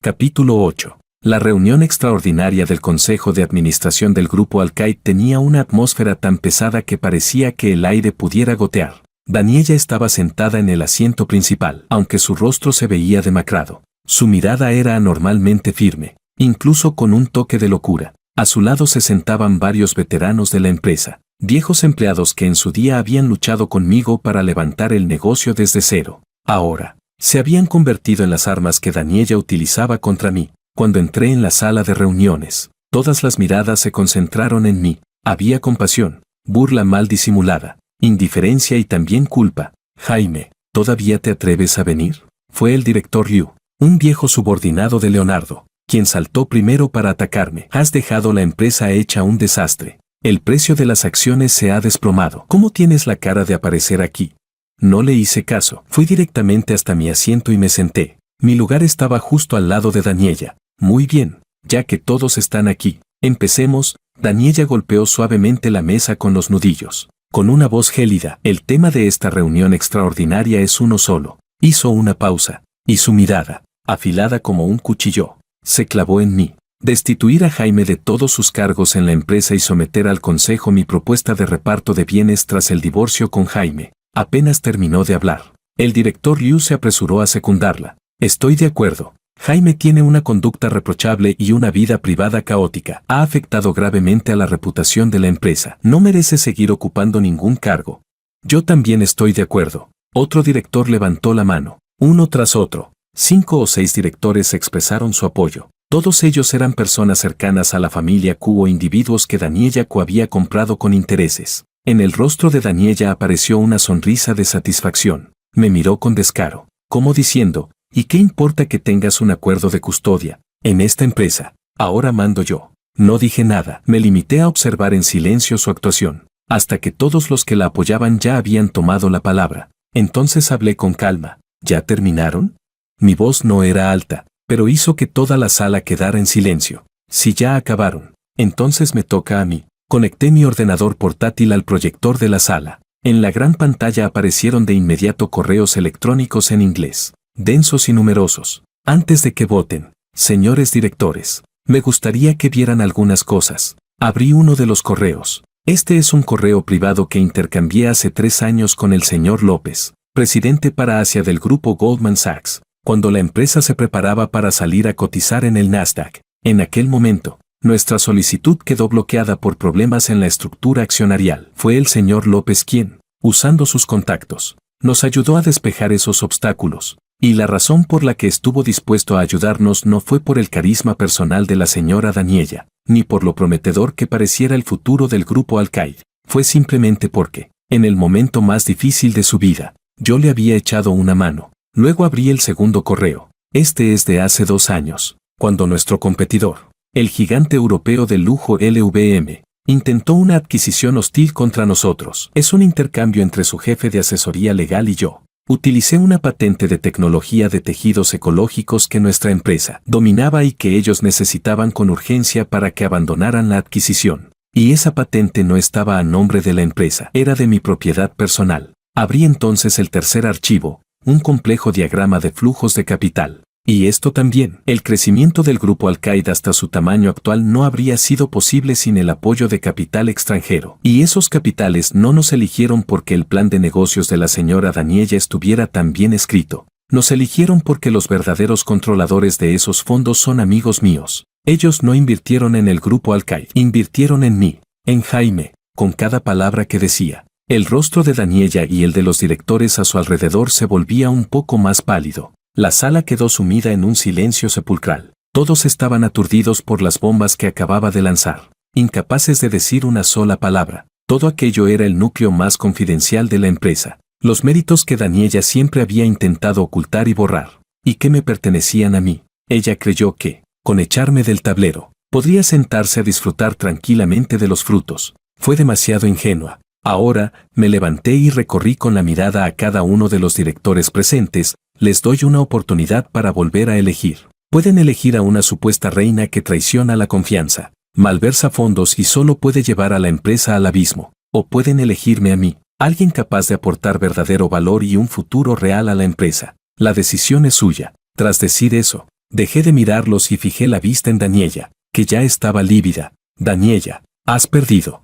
Capítulo 8. La reunión extraordinaria del Consejo de Administración del Grupo Al-Qaeda tenía una atmósfera tan pesada que parecía que el aire pudiera gotear. Daniella estaba sentada en el asiento principal, aunque su rostro se veía demacrado. Su mirada era anormalmente firme, incluso con un toque de locura. A su lado se sentaban varios veteranos de la empresa, viejos empleados que en su día habían luchado conmigo para levantar el negocio desde cero. Ahora, se habían convertido en las armas que Daniella utilizaba contra mí. Cuando entré en la sala de reuniones, todas las miradas se concentraron en mí. Había compasión, burla mal disimulada, indiferencia y también culpa. Jaime, ¿todavía te atreves a venir? Fue el director Liu, un viejo subordinado de Leonardo, quien saltó primero para atacarme. Has dejado la empresa hecha un desastre. El precio de las acciones se ha desplomado. ¿Cómo tienes la cara de aparecer aquí? No le hice caso. Fui directamente hasta mi asiento y me senté. Mi lugar estaba justo al lado de Daniella. Muy bien, ya que todos están aquí, empecemos. Daniella golpeó suavemente la mesa con los nudillos. Con una voz gélida, el tema de esta reunión extraordinaria es uno solo. Hizo una pausa, y su mirada, afilada como un cuchillo, se clavó en mí. Destituir a Jaime de todos sus cargos en la empresa y someter al consejo mi propuesta de reparto de bienes tras el divorcio con Jaime. Apenas terminó de hablar, el director Liu se apresuró a secundarla. Estoy de acuerdo. Jaime tiene una conducta reprochable y una vida privada caótica. Ha afectado gravemente a la reputación de la empresa. No merece seguir ocupando ningún cargo. Yo también estoy de acuerdo. Otro director levantó la mano. Uno tras otro, 5 o 6 directores expresaron su apoyo. Todos ellos eran personas cercanas a la familia Q o individuos que Daniela Q había comprado con intereses. En el rostro de Daniela apareció una sonrisa de satisfacción. Me miró con descaro, como diciendo, ¿y qué importa que tengas un acuerdo de custodia en esta empresa? Ahora mando yo. No dije nada, me limité a observar en silencio su actuación, hasta que todos los que la apoyaban ya habían tomado la palabra. Entonces hablé con calma. ¿Ya terminaron? Mi voz no era alta, pero hizo que toda la sala quedara en silencio. Si ya acabaron, entonces me toca a mí. Conecté mi ordenador portátil al proyector de la sala. En la gran pantalla aparecieron de inmediato correos electrónicos en inglés, densos y numerosos. Antes de que voten, señores directores, me gustaría que vieran algunas cosas. Abrí uno de los correos. Este es un correo privado que intercambié hace 3 años con el señor López, presidente para Asia del grupo Goldman Sachs, cuando la empresa se preparaba para salir a cotizar en el Nasdaq. En aquel momento, nuestra solicitud quedó bloqueada por problemas en la estructura accionarial. Fue el señor López quien, usando sus contactos, nos ayudó a despejar esos obstáculos. Y la razón por la que estuvo dispuesto a ayudarnos no fue por el carisma personal de la señora Daniela, ni por lo prometedor que pareciera el futuro del grupo Al-Qaid. Fue simplemente porque, en el momento más difícil de su vida, yo le había echado una mano. Luego abrí el segundo correo. Este es de hace 2 años, cuando nuestro competidor, el gigante europeo del lujo LVM, intentó una adquisición hostil contra nosotros. Es un intercambio entre su jefe de asesoría legal y yo. Utilicé una patente de tecnología de tejidos ecológicos que nuestra empresa dominaba y que ellos necesitaban con urgencia para que abandonaran la adquisición. Y esa patente no estaba a nombre de la empresa, era de mi propiedad personal. Abrí entonces el tercer archivo, un complejo diagrama de flujos de capital. Y esto también, el crecimiento del grupo Al-Qaid hasta su tamaño actual no habría sido posible sin el apoyo de capital extranjero. Y esos capitales no nos eligieron porque el plan de negocios de la señora Daniela estuviera tan bien escrito. Nos eligieron porque los verdaderos controladores de esos fondos son amigos míos. Ellos no invirtieron en el grupo Al-Qaid, invirtieron en mí, en Jaime, con cada palabra que decía. El rostro de Daniela y el de los directores a su alrededor se volvía un poco más pálido. La sala quedó sumida en un silencio sepulcral. Todos estaban aturdidos por las bombas que acababa de lanzar, incapaces de decir una sola palabra. Todo aquello era el núcleo más confidencial de la empresa. Los méritos que Daniela siempre había intentado ocultar y borrar, y que me pertenecían a mí. Ella creyó que, con echarme del tablero, podría sentarse a disfrutar tranquilamente de los frutos. Fue demasiado ingenua. Ahora, me levanté y recorrí con la mirada a cada uno de los directores presentes. Les doy una oportunidad para volver a elegir. Pueden elegir a una supuesta reina que traiciona la confianza, malversa fondos y solo puede llevar a la empresa al abismo. O pueden elegirme a mí, alguien capaz de aportar verdadero valor y un futuro real a la empresa. La decisión es suya. Tras decir eso, dejé de mirarlos y fijé la vista en Daniela, que ya estaba lívida. Daniela, has perdido.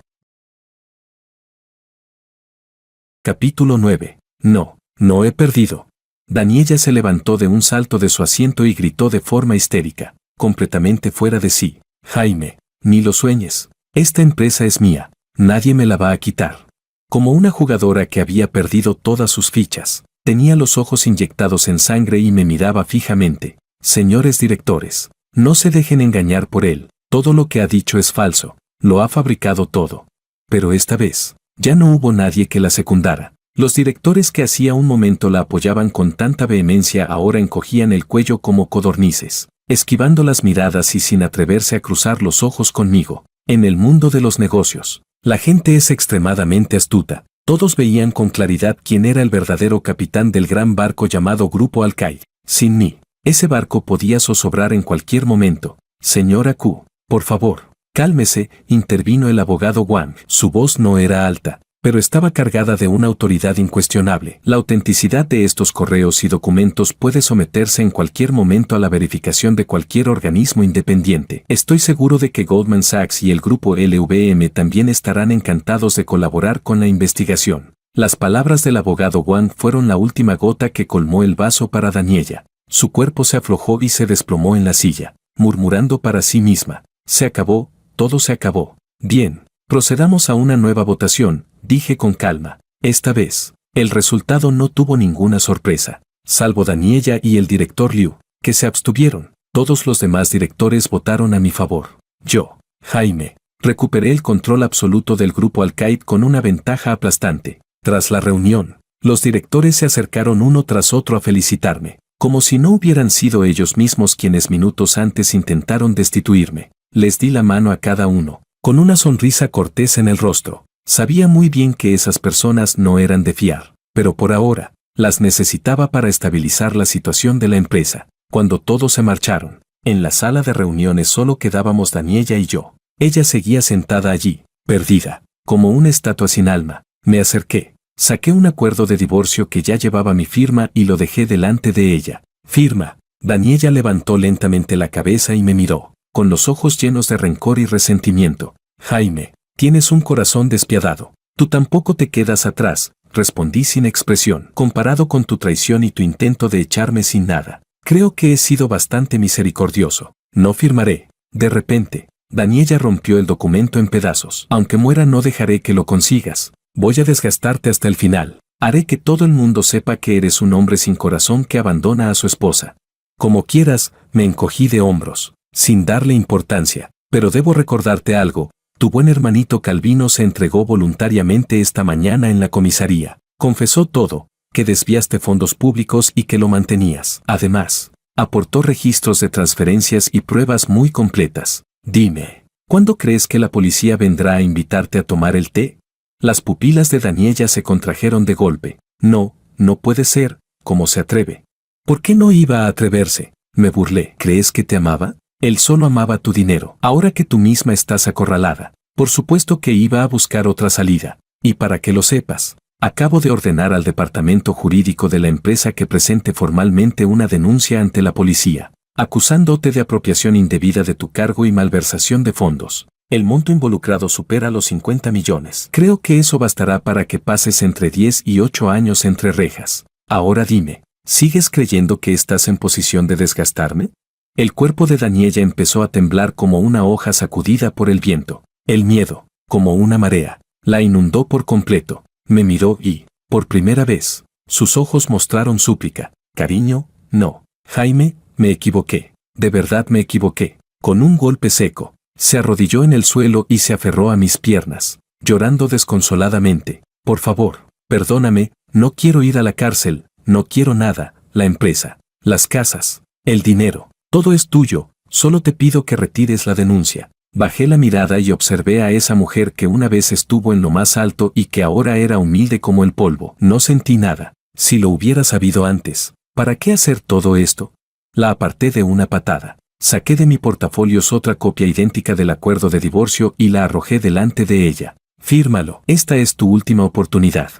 Capítulo 9. No, no he perdido. Daniela se levantó de un salto de su asiento y gritó de forma histérica, completamente fuera de sí. Jaime, ni lo sueñes. Esta empresa es mía. Nadie me la va a quitar. Como una jugadora que había perdido todas sus fichas, tenía los ojos inyectados en sangre y me miraba fijamente. Señores directores, no se dejen engañar por él. Todo lo que ha dicho es falso. Lo ha fabricado todo. Pero esta vez, ya no hubo nadie que la secundara. Los directores que hacía un momento la apoyaban con tanta vehemencia ahora encogían el cuello como codornices, esquivando las miradas y sin atreverse a cruzar los ojos conmigo. En el mundo de los negocios, la gente es extremadamente astuta. Todos veían con claridad quién era el verdadero capitán del gran barco llamado Grupo Al-Qaid. Sin mí, ese barco podía zozobrar en cualquier momento. Señora Q, por favor, cálmese, intervino el abogado Wang. Su voz no era alta, pero estaba cargada de una autoridad incuestionable. La autenticidad de estos correos y documentos puede someterse en cualquier momento a la verificación de cualquier organismo independiente. Estoy seguro de que Goldman Sachs y el grupo LVM también estarán encantados de colaborar con la investigación. Las palabras del abogado Wang fueron la última gota que colmó el vaso para Daniela. Su cuerpo se aflojó y se desplomó en la silla, murmurando para sí misma. Se acabó, todo se acabó. Bien. Procedamos a una nueva votación, dije con calma. Esta vez, el resultado no tuvo ninguna sorpresa. salvo Daniella y el director Liu, que se abstuvieron. Todos los demás directores votaron a mi favor. Yo, Jaime, recuperé el control absoluto del grupo Al-Qaeda con una ventaja aplastante. Tras la reunión, los directores se acercaron uno tras otro a felicitarme, como si no hubieran sido ellos mismos quienes minutos antes intentaron destituirme. Les di la mano a cada uno, con una sonrisa cortés en el rostro. Sabía muy bien que esas personas no eran de fiar, pero por ahora, las necesitaba para estabilizar la situación de la empresa. Cuando todos se marcharon, en la sala de reuniones solo quedábamos Daniella y yo. Ella seguía sentada allí, perdida, como una estatua sin alma. Me acerqué, saqué un acuerdo de divorcio que ya llevaba mi firma y lo dejé delante de ella. Firma. Daniella levantó lentamente la cabeza y me miró, con los ojos llenos de rencor y resentimiento. Jaime, tienes un corazón despiadado. Tú tampoco te quedas atrás, respondí sin expresión. Comparado con tu traición y tu intento de echarme sin nada, creo que he sido bastante misericordioso. No firmaré. De repente, Daniella rompió el documento en pedazos. Aunque muera no dejaré que lo consigas. Voy a desgastarte hasta el final. Haré que todo el mundo sepa que eres un hombre sin corazón que abandona a su esposa. Como quieras, me encogí de hombros, sin darle importancia. Pero debo recordarte algo. Tu buen hermanito Calvino se entregó voluntariamente esta mañana en la comisaría. Confesó todo, que desviaste fondos públicos y que lo mantenías. Además, aportó registros de transferencias y pruebas muy completas. Dime, ¿cuándo crees que la policía vendrá a invitarte a tomar el té? Las pupilas de Daniella se contrajeron de golpe. No, no puede ser. ¿Cómo se atreve? ¿Por qué no iba a atreverse? Me burlé. ¿Crees que te amaba? Él solo amaba tu dinero. Ahora que tú misma estás acorralada, por supuesto que iba a buscar otra salida. Y para que lo sepas, acabo de ordenar al departamento jurídico de la empresa que presente formalmente una denuncia ante la policía, acusándote de apropiación indebida de tu cargo y malversación de fondos. El monto involucrado supera los 50 millones. Creo que eso bastará para que pases entre 10 y 8 años entre rejas. Ahora dime, ¿sigues creyendo que estás en posición de desgastarme? El cuerpo de Daniella empezó a temblar como una hoja sacudida por el viento. El miedo, como una marea, la inundó por completo. Me miró y, por primera vez, sus ojos mostraron súplica. Cariño, no. Jaime, me equivoqué. De verdad me equivoqué. Con un golpe seco, se arrodilló en el suelo y se aferró a mis piernas, llorando desconsoladamente. Por favor, perdóname, no quiero ir a la cárcel, no quiero nada, la empresa, las casas, el dinero, todo es tuyo, solo te pido que retires la denuncia. Bajé la mirada y observé a esa mujer que una vez estuvo en lo más alto y que ahora era humilde como el polvo. No sentí nada. Si lo hubiera sabido antes, ¿para qué hacer todo esto? La aparté de una patada. Saqué de mi portafolios otra copia idéntica del acuerdo de divorcio y la arrojé delante de ella. Fírmalo. Esta es tu última oportunidad.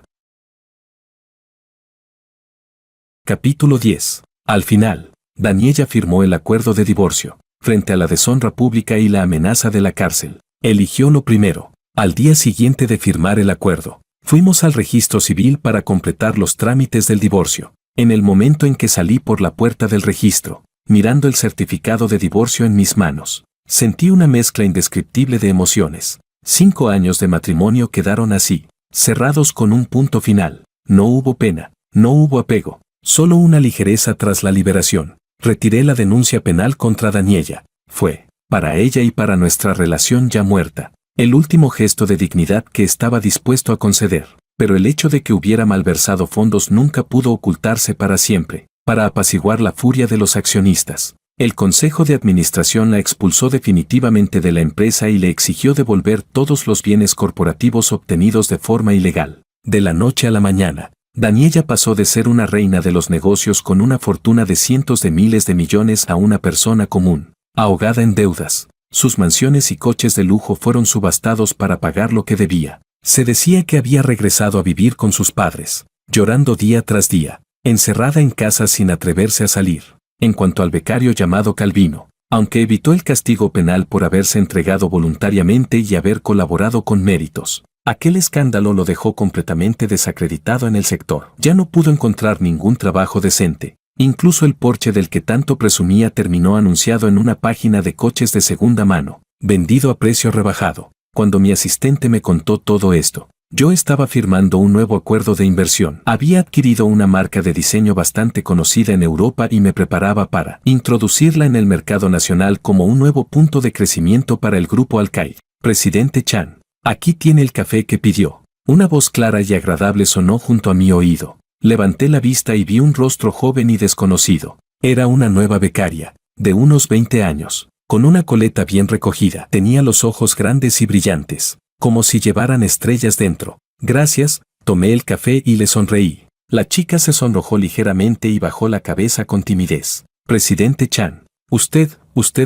Capítulo 10. Al final, Daniella firmó el acuerdo de divorcio. Frente a la deshonra pública y la amenaza de la cárcel, eligió lo primero. Al día siguiente de firmar el acuerdo, fuimos al registro civil para completar los trámites del divorcio. En el momento en que salí por la puerta del registro, mirando el certificado de divorcio en mis manos, sentí una mezcla indescriptible de emociones. 5 años de matrimonio quedaron así, cerrados con un punto final. No hubo pena, no hubo apego, solo una ligereza tras la liberación. Retiré la denuncia penal contra Daniella. Fue, para ella y para nuestra relación ya muerta, el último gesto de dignidad que estaba dispuesto a conceder. Pero el hecho de que hubiera malversado fondos nunca pudo ocultarse para siempre. Para apaciguar la furia de los accionistas, el Consejo de Administración la expulsó definitivamente de la empresa y le exigió devolver todos los bienes corporativos obtenidos de forma ilegal. De la noche a la mañana, Daniella pasó de ser una reina de los negocios con una fortuna de cientos de miles de millones a una persona común, ahogada en deudas. Sus mansiones y coches de lujo fueron subastados para pagar lo que debía. Se decía que había regresado a vivir con sus padres, llorando día tras día, encerrada en casa sin atreverse a salir. En cuanto al becario llamado Calvino, aunque evitó el castigo penal por haberse entregado voluntariamente y haber colaborado con méritos, aquel escándalo lo dejó completamente desacreditado en el sector. Ya no pudo encontrar ningún trabajo decente. Incluso el Porsche del que tanto presumía terminó anunciado en una página de coches de segunda mano, vendido a precio rebajado. Cuando mi asistente me contó todo esto, Yo estaba firmando un nuevo acuerdo de inversión. Había adquirido una marca de diseño bastante conocida en Europa y me preparaba para introducirla en el mercado nacional como un nuevo punto de crecimiento para el grupo Alcaid. Presidente Chan, aquí tiene el café que pidió. Una voz clara y agradable sonó junto a mi oído. Levanté la vista y vi un rostro joven y desconocido. Era una nueva becaria, de unos 20 años, con una coleta bien recogida. Tenía los ojos grandes y brillantes, como si llevaran estrellas dentro. Gracias, tomé el café y le sonreí. La chica se sonrojó ligeramente y bajó la cabeza con timidez. Presidente Chan, usted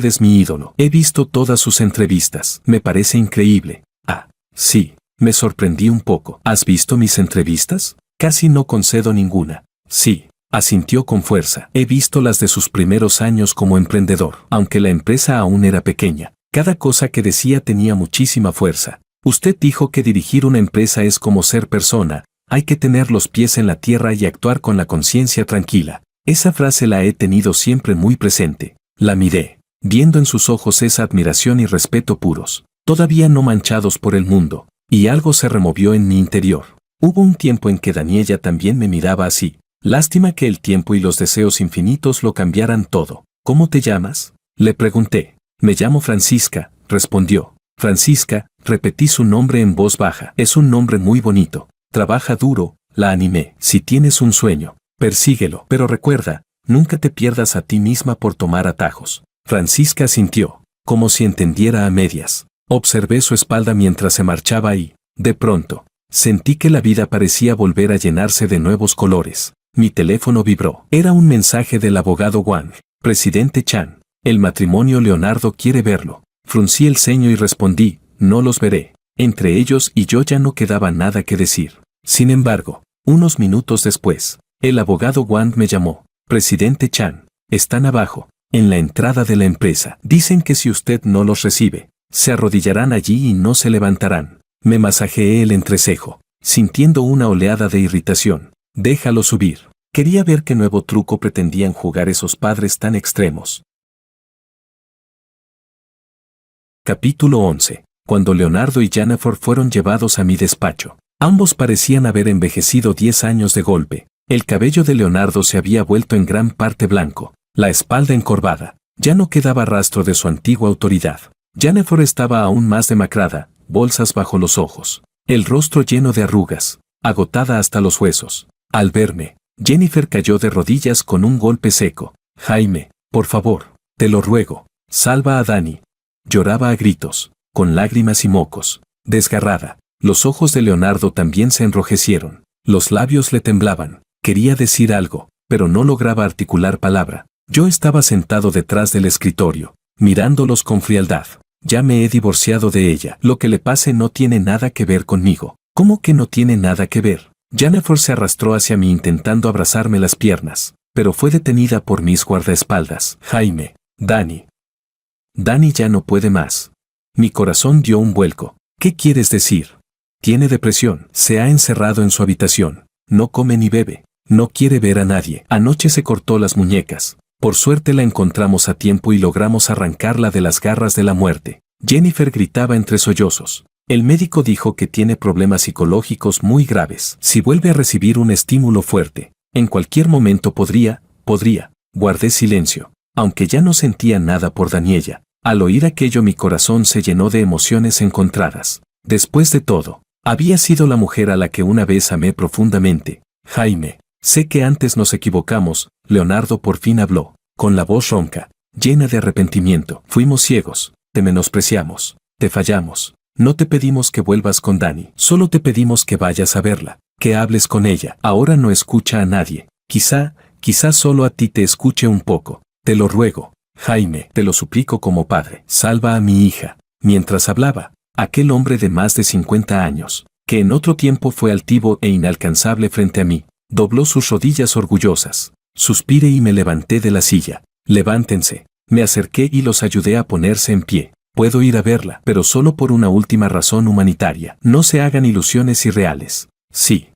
es mi ídolo. He visto todas sus entrevistas. Me parece increíble. Ah, sí, me sorprendí un poco. ¿Has visto mis entrevistas? Casi no concedo ninguna. Sí, asintió con fuerza. He visto las de sus primeros años como emprendedor. Aunque la empresa aún era pequeña, cada cosa que decía tenía muchísima fuerza. Usted dijo que dirigir una empresa es como ser persona, hay que tener los pies en la tierra y actuar con la conciencia tranquila. Esa frase la he tenido siempre muy presente. La miré, viendo en sus ojos esa admiración y respeto puros, todavía no manchados por el mundo, y algo se removió en mi interior. Hubo un tiempo en que Daniela también me miraba así. Lástima que el tiempo y los deseos infinitos lo cambiaran todo. ¿Cómo te llamas?, le pregunté. Me llamo Francisca, respondió. Francisca, repetí su nombre en voz baja. Es un nombre muy bonito. Trabaja duro, la animé. Si tienes un sueño, persíguelo. Pero recuerda, nunca te pierdas a ti misma por tomar atajos. Francisca asintió, como si entendiera a medias. Observé su espalda mientras se marchaba y, de pronto, sentí que la vida parecía volver a llenarse de nuevos colores. Mi teléfono vibró. Era un mensaje del abogado Wang. Presidente Chan, el matrimonio Leonardo quiere verlo. Fruncí el ceño y respondí, no los veré. Entre ellos y yo ya no quedaba nada que decir. Sin embargo, unos minutos después, el abogado Wang me llamó. Presidente Chan, están abajo, en la entrada de la empresa. Dicen que si usted no los recibe, se arrodillarán allí y no se levantarán. Me masajeé el entrecejo, sintiendo una oleada de irritación. Déjalo subir. Quería ver qué nuevo truco pretendían jugar esos padres tan extremos. Capítulo 11. Cuando Leonardo y Jennifer fueron llevados a mi despacho. Ambos parecían haber envejecido 10 años de golpe. El cabello de Leonardo se había vuelto en gran parte blanco, la espalda encorvada. Ya no quedaba rastro de su antigua autoridad. Jennifer estaba aún más demacrada, bolsas bajo los ojos, el rostro lleno de arrugas, agotada hasta los huesos. Al verme, Jennifer cayó de rodillas con un golpe seco. Jaime, por favor, te lo ruego, salva a Dani. Lloraba a gritos, con lágrimas y mocos, desgarrada. Los ojos de Leonardo también se enrojecieron, los labios le temblaban. Quería decir algo, pero no lograba articular palabra. Yo estaba sentado detrás del escritorio, mirándolos con frialdad. Ya me he divorciado de ella. Lo que le pase no tiene nada que ver conmigo. ¿Cómo que no tiene nada que ver? Jennifer se arrastró hacia mí intentando abrazarme las piernas, pero fue detenida por mis guardaespaldas. Jaime, Dani. Dani ya no puede más. Mi corazón dio un vuelco. ¿Qué quieres decir? Tiene depresión. Se ha encerrado en su habitación. No come ni bebe. No quiere ver a nadie. Anoche se cortó las muñecas. Por suerte la encontramos a tiempo y logramos arrancarla de las garras de la muerte. Jennifer gritaba entre sollozos. El médico dijo que tiene problemas psicológicos muy graves. Si vuelve a recibir un estímulo fuerte, en cualquier momento podría. Guardé silencio, aunque ya no sentía nada por Daniela. Al oír aquello mi corazón se llenó de emociones encontradas. Después de todo, había sido la mujer a la que una vez amé profundamente. Jaime, sé que antes nos equivocamos. Leonardo por fin habló, con la voz ronca, llena de arrepentimiento. Fuimos ciegos, te menospreciamos, te fallamos. No te pedimos que vuelvas con Dani, solo te pedimos que vayas a verla, que hables con ella. Ahora no escucha a nadie. Quizá solo a ti te escuche un poco. Te lo ruego, Jaime, te lo suplico como padre. Salva a mi hija. Mientras hablaba, aquel hombre de más de 50 años, que en otro tiempo fue altivo e inalcanzable frente a mí, dobló sus rodillas orgullosas. Suspiré y me levanté de la silla. Levántense. Me acerqué y los ayudé a ponerse en pie. Puedo ir a verla, pero solo por una última razón humanitaria. No se hagan ilusiones irreales. Sí,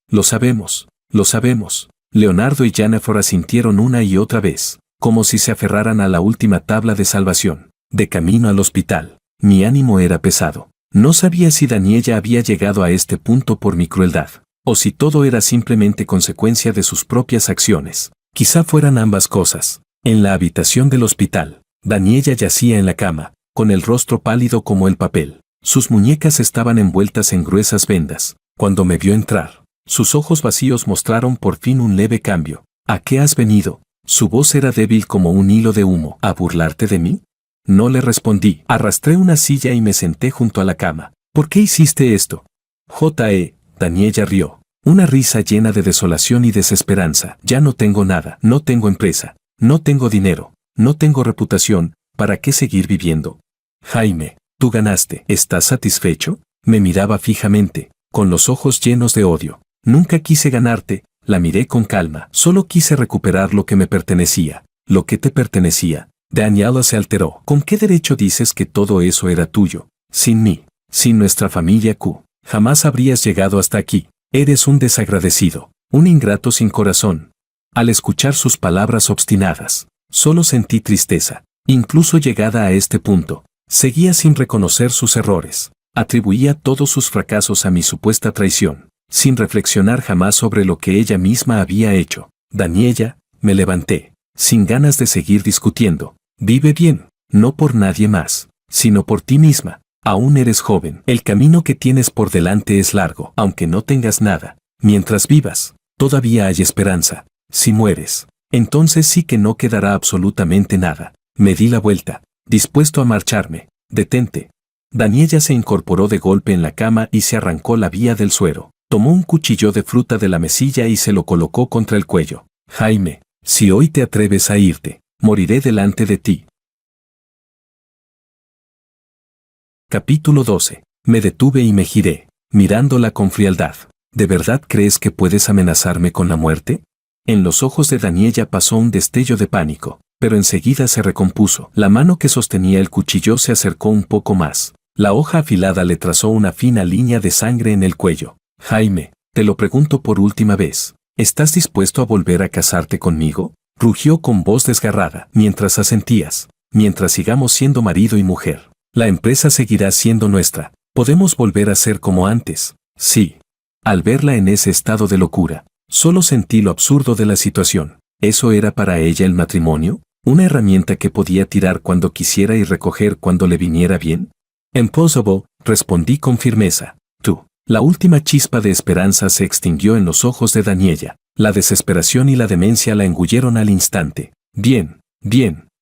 lo sabemos. Leonardo y Jennifer asintieron una y otra vez, como si se aferraran a la última tabla de salvación. De camino al hospital, mi ánimo era pesado. No sabía si Daniela había llegado a este punto por mi crueldad, o si todo era simplemente consecuencia de sus propias acciones. Quizá fueran ambas cosas. En la habitación del hospital, Daniela yacía en la cama, con el rostro pálido como el papel. Sus muñecas estaban envueltas en gruesas vendas. Cuando me vio entrar, sus ojos vacíos mostraron por fin un leve cambio. ¿A qué has venido? Su voz era débil como un hilo de humo. ¿A burlarte de mí? No le respondí. Arrastré una silla y me senté junto a la cama. ¿Por qué hiciste esto? Daniela rió. Una risa llena de desolación y desesperanza. Ya no tengo nada. No tengo empresa. No tengo dinero. No tengo reputación. ¿Para qué seguir viviendo? Jaime, tú ganaste. ¿Estás satisfecho? Me miraba fijamente, con los ojos llenos de odio. Nunca quise ganarte. La miré con calma. Solo quise recuperar lo que me pertenecía. ¿Lo que te pertenecía? Daniela se alteró. ¿Con qué derecho dices que todo eso era tuyo? Sin mí, sin nuestra familia Q, jamás habrías llegado hasta aquí. Eres un desagradecido, un ingrato sin corazón. Al escuchar sus palabras obstinadas, solo sentí tristeza. Incluso llegada a este punto, seguía sin reconocer sus errores. Atribuía todos sus fracasos a mi supuesta traición, sin reflexionar jamás sobre lo que ella misma había hecho. Daniela, me levanté, sin ganas de seguir discutiendo. Vive bien, no por nadie más, sino por ti misma. Aún eres joven. El camino que tienes por delante es largo, aunque no tengas nada. Mientras vivas, todavía hay esperanza. Si mueres, entonces sí que no quedará absolutamente nada. Me di la vuelta, dispuesto a marcharme. Detente. Daniela se incorporó de golpe en la cama y se arrancó la vía del suero. Tomó un cuchillo de fruta de la mesilla y se lo colocó contra el cuello. Jaime, si hoy te atreves a irte, moriré delante de ti. Capítulo 12. Me detuve y me giré, mirándola con frialdad. ¿De verdad crees que puedes amenazarme con la muerte? En los ojos de Daniela pasó un destello de pánico, pero enseguida se recompuso. La mano que sostenía el cuchillo se acercó un poco más. La hoja afilada le trazó una fina línea de sangre en el cuello. Jaime, te lo pregunto por última vez. ¿Estás dispuesto a volver a casarte conmigo? Rugió con voz desgarrada. Mientras asentías, mientras sigamos siendo marido y mujer, la empresa seguirá siendo nuestra. ¿Podemos volver a ser como antes? Sí. Al verla en ese estado de locura, solo sentí lo absurdo de la situación. ¿Eso era para ella el matrimonio? ¿Una herramienta que podía tirar cuando quisiera y recoger cuando le viniera bien? Impossible, respondí con firmeza. Tú. La última chispa de esperanza se extinguió en los ojos de Daniela. La desesperación y la demencia la engulleron al instante. Bien,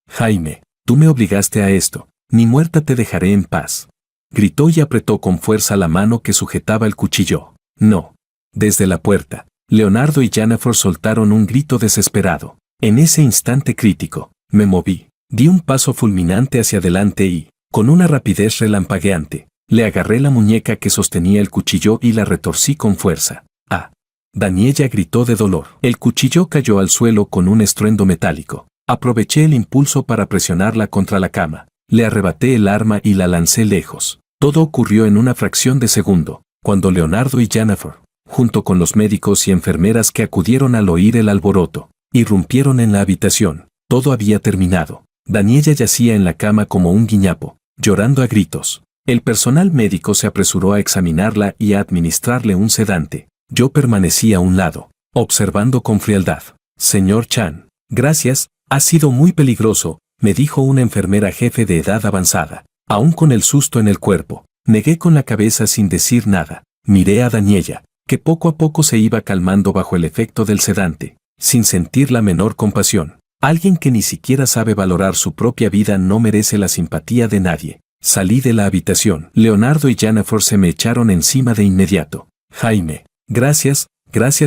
Jaime, tú me obligaste a esto. Ni muerta te dejaré en paz. Gritó y apretó con fuerza la mano que sujetaba el cuchillo. No. Desde la puerta, Leonardo y Jennifer soltaron un grito desesperado. En ese instante crítico, me moví. Di un paso fulminante hacia adelante y, con una rapidez relampagueante, le agarré la muñeca que sostenía el cuchillo y la retorcí con fuerza. ¡Ah! Daniela gritó de dolor. El cuchillo cayó al suelo con un estruendo metálico. Aproveché el impulso para presionarla contra la cama. Le arrebaté el arma y la lancé lejos. Todo ocurrió en una fracción de segundo, cuando Leonardo y Jennifer, junto con los médicos y enfermeras que acudieron al oír el alboroto, irrumpieron en la habitación. Todo había terminado. Daniela yacía en la cama como un guiñapo, llorando a gritos. El personal médico se apresuró a examinarla y a administrarle un sedante. Yo permanecí a un lado, observando con frialdad. Señor Chan, gracias, ha sido muy peligroso, me dijo una enfermera jefe de edad avanzada. Aún con el susto en el cuerpo, negué con la cabeza sin decir nada. Miré a Daniela, que poco a poco se iba calmando bajo el efecto del sedante, sin sentir la menor compasión. Alguien que ni siquiera sabe valorar su propia vida no merece la simpatía de nadie. Salí de la habitación. Leonardo y Jennifer se me echaron encima de inmediato. Jaime, gracias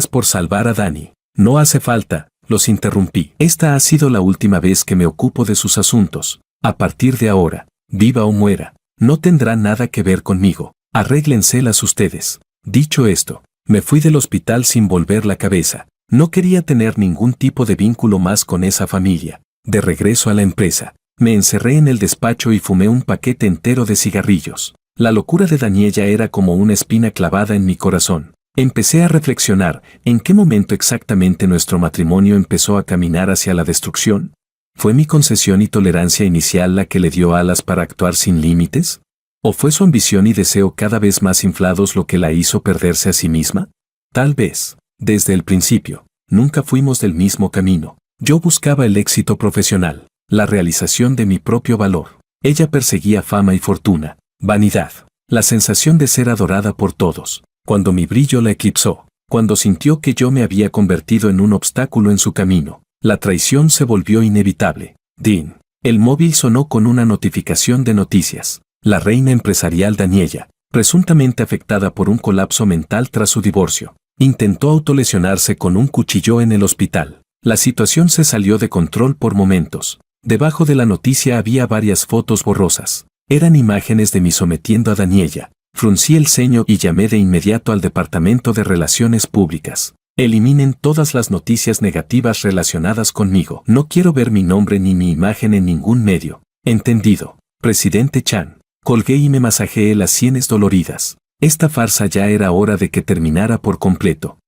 por salvar a Dani. No hace falta, los interrumpí. Esta ha sido la última vez que me ocupo de sus asuntos. A partir de ahora, viva o muera, no tendrá nada que ver conmigo. Arréglenselas ustedes. Dicho esto, me fui del hospital sin volver la cabeza. No quería tener ningún tipo de vínculo más con esa familia. De regreso a la empresa, me encerré en el despacho y fumé un paquete entero de cigarrillos. La locura de Daniela era como una espina clavada en mi corazón. Empecé a reflexionar, ¿en qué momento exactamente nuestro matrimonio empezó a caminar hacia la destrucción? ¿Fue mi concesión y tolerancia inicial la que le dio alas para actuar sin límites? ¿O fue su ambición y deseo cada vez más inflados lo que la hizo perderse a sí misma? Tal vez, desde el principio, nunca fuimos del mismo camino. Yo buscaba el éxito profesional, la realización de mi propio valor. Ella perseguía fama y fortuna, vanidad, la sensación de ser adorada por todos. Cuando mi brillo la eclipsó, cuando sintió que yo me había convertido en un obstáculo en su camino, la traición se volvió inevitable. Dean. El móvil sonó con una notificación de noticias. La reina empresarial Daniella, presuntamente afectada por un colapso mental tras su divorcio, intentó autolesionarse con un cuchillo en el hospital. La situación se salió de control por momentos. Debajo de la noticia había varias fotos borrosas. Eran imágenes de mí sometiendo a Daniella. Fruncí el ceño y llamé de inmediato al Departamento de Relaciones Públicas. Eliminen todas las noticias negativas relacionadas conmigo. No quiero ver mi nombre ni mi imagen en ningún medio. Entendido, presidente Chan. Colgué y me masajeé las sienes doloridas. Esta farsa ya era hora de que terminara por completo.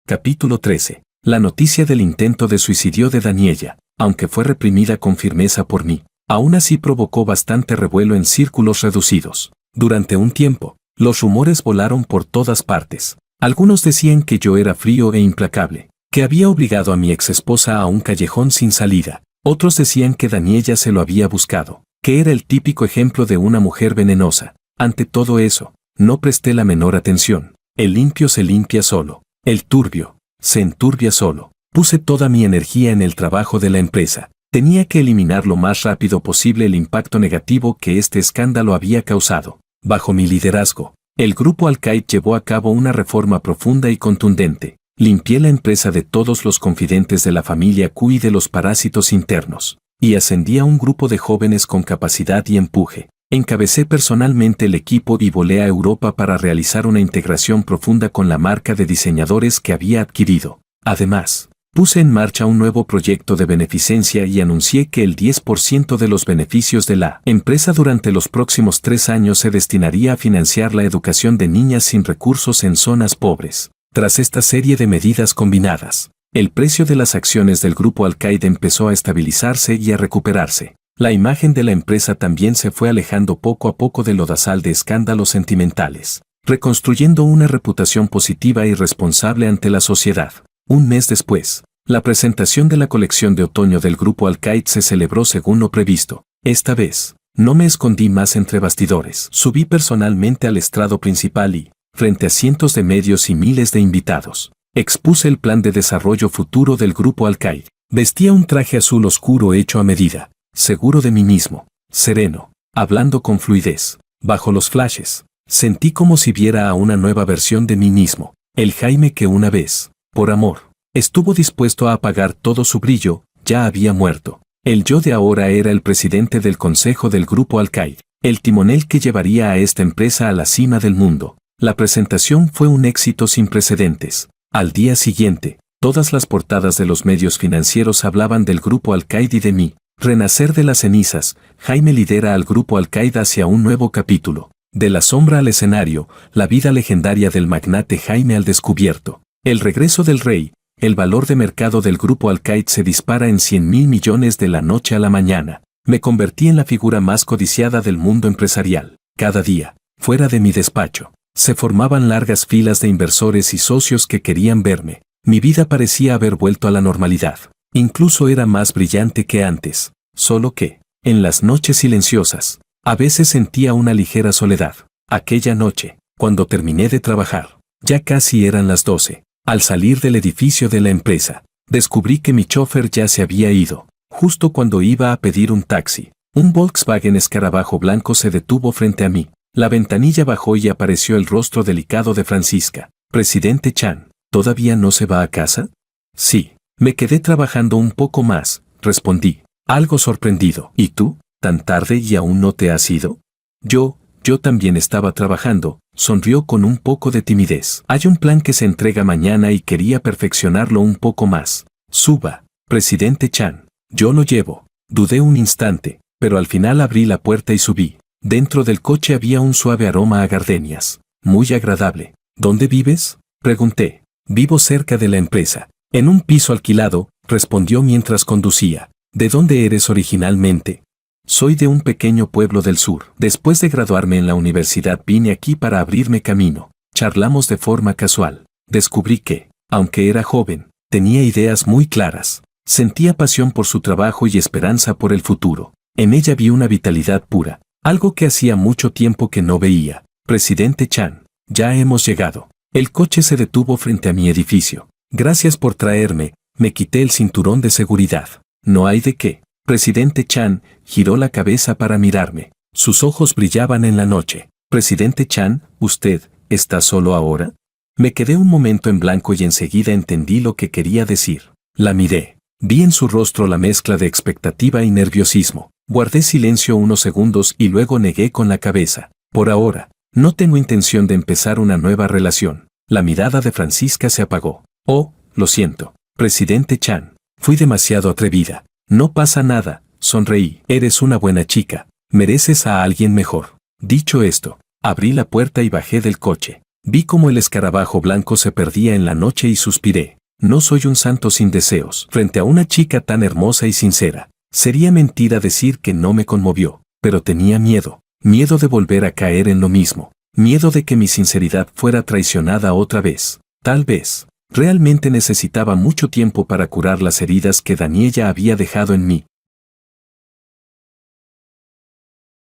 Capítulo 13. La noticia del intento de suicidio de Daniella, aunque fue reprimida con firmeza por mí, aún así provocó bastante revuelo en círculos reducidos. Durante un tiempo, los rumores volaron por todas partes. Algunos decían que yo era frío e implacable, que había obligado a mi exesposa a un callejón sin salida. Otros decían que Daniella se lo había buscado, que era el típico ejemplo de una mujer venenosa. Ante todo eso, no presté la menor atención. El limpio se limpia solo. El turbio se enturbia solo. Puse toda mi energía en el trabajo de la empresa. Tenía que eliminar lo más rápido posible el impacto negativo que este escándalo había causado. Bajo mi liderazgo, el grupo Al-Qaeda llevó a cabo una reforma profunda y contundente. Limpié la empresa de todos los confidentes de la familia Q y de los parásitos internos, y ascendí a un grupo de jóvenes con capacidad y empuje. Encabecé personalmente el equipo y volé a Europa para realizar una integración profunda con la marca de diseñadores que había adquirido. Además, puse en marcha un nuevo proyecto de beneficencia y anuncié que el 10% de los beneficios de la empresa durante los próximos 3 años se destinaría a financiar la educación de niñas sin recursos en zonas pobres. Tras esta serie de medidas combinadas, el precio de las acciones del grupo Al-Qaeda empezó a estabilizarse y a recuperarse. La imagen de la empresa también se fue alejando poco a poco del lodazal de escándalos sentimentales, reconstruyendo una reputación positiva y responsable ante la sociedad. Un mes después, la presentación de la colección de otoño del grupo Al-Qaeda se celebró según lo previsto. Esta vez, no me escondí más entre bastidores. Subí personalmente al estrado principal y, frente a cientos de medios y miles de invitados, expuse el plan de desarrollo futuro del grupo Al-Qaeda. Vestía un traje azul oscuro hecho a medida, seguro de mí mismo, sereno, hablando con fluidez. Bajo los flashes, sentí como si viera a una nueva versión de mí mismo, el Jaime que una vez, por amor, estuvo dispuesto a apagar todo su brillo, ya había muerto. El yo de ahora era el presidente del consejo del grupo Al-Qaeda, el timonel que llevaría a esta empresa a la cima del mundo. La presentación fue un éxito sin precedentes. Al día siguiente, todas las portadas de los medios financieros hablaban del grupo Al-Qaeda y de mí. Renacer de las cenizas, Jaime lidera al grupo Al-Qaeda hacia un nuevo capítulo. De la sombra al escenario, la vida legendaria del magnate Jaime al descubierto. El regreso del rey, el valor de mercado del grupo Al-Qaeda se dispara en 100.000 millones de la noche a la mañana. Me convertí en la figura más codiciada del mundo empresarial. Cada día, fuera de mi despacho, se formaban largas filas de inversores y socios que querían verme. Mi vida parecía haber vuelto a la normalidad. Incluso era más brillante que antes. Solo que, en las noches silenciosas, a veces sentía una ligera soledad. Aquella noche, cuando terminé de trabajar, ya casi eran las 12. Al salir del edificio de la empresa, descubrí que mi chofer ya se había ido. Justo cuando iba a pedir un taxi, un Volkswagen escarabajo blanco se detuvo frente a mí. La ventanilla bajó y apareció el rostro delicado de Francisca. Presidente Chan, ¿todavía no se va a casa? Sí, me quedé trabajando un poco más, respondí, algo sorprendido. ¿Y tú? ¿Tan tarde y aún no te has ido? Yo también estaba trabajando, sonrió con un poco de timidez. Hay un plan que se entrega mañana y quería perfeccionarlo un poco más. Suba, presidente Chan, yo lo llevo. Dudé un instante, pero al final abrí la puerta y subí. Dentro del coche había un suave aroma a gardenias, muy agradable. ¿Dónde vives?, pregunté. Vivo cerca de la empresa, en un piso alquilado, respondió mientras conducía. ¿De dónde eres originalmente? Soy de un pequeño pueblo del sur. Después de graduarme en la universidad vine aquí para abrirme camino. Charlamos de forma casual. Descubrí que, aunque era joven, tenía ideas muy claras. Sentía pasión por su trabajo y esperanza por el futuro. En ella vi una vitalidad pura, algo que hacía mucho tiempo que no veía. Presidente Chan, ya hemos llegado. El coche se detuvo frente a mi edificio. Gracias por traerme, me quité el cinturón de seguridad. No hay de qué. Presidente Chan giró la cabeza para mirarme. Sus ojos brillaban en la noche. Presidente Chan, ¿usted está solo ahora? Me quedé un momento en blanco y enseguida entendí lo que quería decir. La miré. Vi en su rostro la mezcla de expectativa y nerviosismo. Guardé silencio unos segundos y luego negué con la cabeza. Por ahora, no tengo intención de empezar una nueva relación. La mirada de Francisca se apagó. Oh, lo siento. Presidente Chan, fui demasiado atrevida. No pasa nada, sonreí. Eres una buena chica. Mereces a alguien mejor. Dicho esto, abrí la puerta y bajé del coche. Vi cómo el escarabajo blanco se perdía en la noche y suspiré. No soy un santo sin deseos. Frente a una chica tan hermosa y sincera, sería mentira decir que no me conmovió, pero tenía miedo. Miedo de volver a caer en lo mismo. Miedo de que mi sinceridad fuera traicionada otra vez. Tal vez. Realmente necesitaba mucho tiempo para curar las heridas que Daniela había dejado en mí.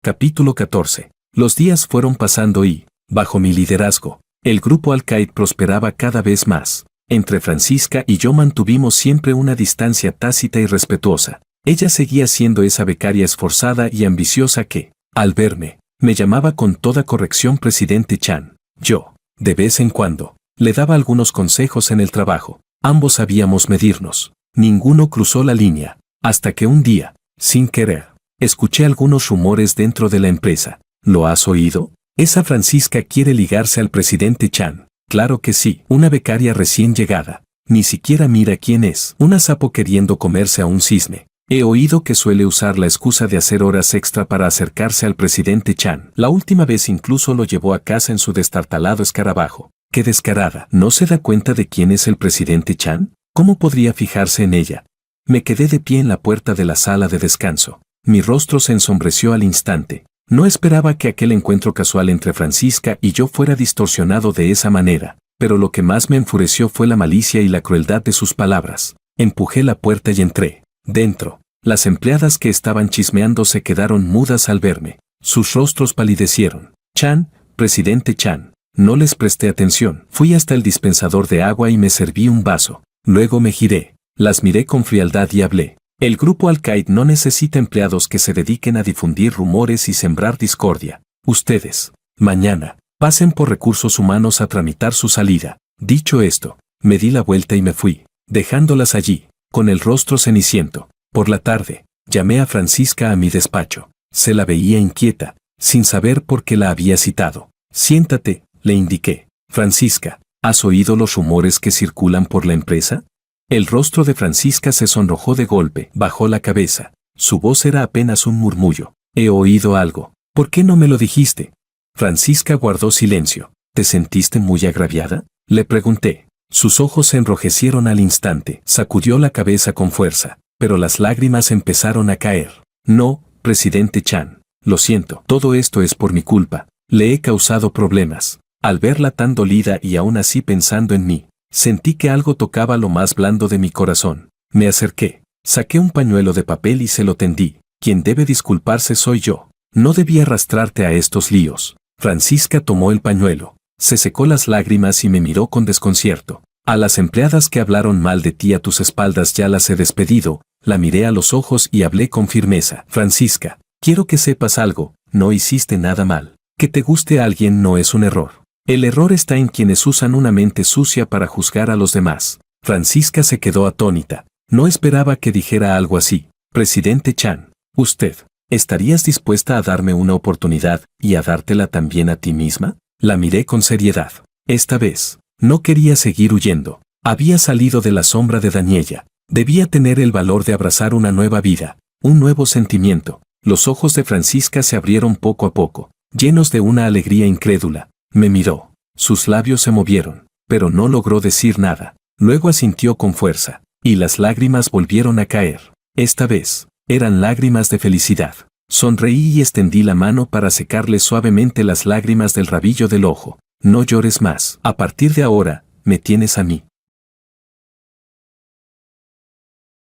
Capítulo 14. Los días fueron pasando y, bajo mi liderazgo, el grupo Al-Qaeda prosperaba cada vez más. Entre Francisca y yo mantuvimos siempre una distancia tácita y respetuosa. Ella seguía siendo esa becaria esforzada y ambiciosa que, al verme, me llamaba con toda corrección Presidente Chan. Yo, de vez en cuando, le daba algunos consejos en el trabajo. Ambos sabíamos medirnos. Ninguno cruzó la línea. Hasta que un día, sin querer, escuché algunos rumores dentro de la empresa. ¿Lo has oído? Esa Francisca quiere ligarse al Presidente Chan. Claro que sí, una becaria recién llegada. Ni siquiera mira quién es. Una sapo queriendo comerse a un cisne. He oído que suele usar la excusa de hacer horas extra para acercarse al Presidente Chan. La última vez incluso lo llevó a casa en su destartalado escarabajo. ¡Qué descarada! ¿No se da cuenta de quién es el Presidente Chan? ¿Cómo podría fijarse en ella? Me quedé de pie en la puerta de la sala de descanso. Mi rostro se ensombreció al instante. No esperaba que aquel encuentro casual entre Francisca y yo fuera distorsionado de esa manera, pero lo que más me enfureció fue la malicia y la crueldad de sus palabras. Empujé la puerta y entré. Dentro, las empleadas que estaban chismeando se quedaron mudas al verme. Sus rostros palidecieron. Chan, Presidente Chan. No les presté atención. Fui hasta el dispensador de agua y me serví un vaso. Luego me giré. Las miré con frialdad y hablé. El grupo Al-Qaeda no necesita empleados que se dediquen a difundir rumores y sembrar discordia. Ustedes, mañana, pasen por recursos humanos a tramitar su salida. Dicho esto, me di la vuelta y me fui, dejándolas allí, con el rostro ceniciento. Por la tarde, llamé a Francisca a mi despacho. Se la veía inquieta, sin saber por qué la había citado. Siéntate, le indiqué. Francisca, ¿has oído los rumores que circulan por la empresa? El rostro de Francisca se sonrojó de golpe, bajó la cabeza. Su voz era apenas un murmullo. He oído algo. ¿Por qué no me lo dijiste? Francisca guardó silencio. ¿Te sentiste muy agraviada? Le pregunté. Sus ojos se enrojecieron al instante. Sacudió la cabeza con fuerza, pero las lágrimas empezaron a caer. No, Presidente Chan. Lo siento. Todo esto es por mi culpa. Le he causado problemas. Al verla tan dolida y aún así pensando en mí, sentí que algo tocaba lo más blando de mi corazón. Me acerqué, saqué un pañuelo de papel y se lo tendí. Quien debe disculparse soy yo. No debí arrastrarte a estos líos. Francisca tomó el pañuelo, se secó las lágrimas y me miró con desconcierto. A las empleadas que hablaron mal de ti a tus espaldas ya las he despedido. La miré a los ojos y hablé con firmeza. Francisca, quiero que sepas algo, no hiciste nada mal. Que te guste a alguien no es un error. El error está en quienes usan una mente sucia para juzgar a los demás. Francisca se quedó atónita. No esperaba que dijera algo así. Presidente Chan, ¿usted estarías dispuesta a darme una oportunidad y a dártela también a ti misma? La miré con seriedad. Esta vez, no quería seguir huyendo. Había salido de la sombra de Daniela. Debía tener el valor de abrazar una nueva vida, un nuevo sentimiento. Los ojos de Francisca se abrieron poco a poco, llenos de una alegría incrédula. Me miró. Sus labios se movieron, pero no logró decir nada. Luego asintió con fuerza, y las lágrimas volvieron a caer. Esta vez, eran lágrimas de felicidad. Sonreí y extendí la mano para secarle suavemente las lágrimas del rabillo del ojo. No llores más. A partir de ahora, me tienes a mí.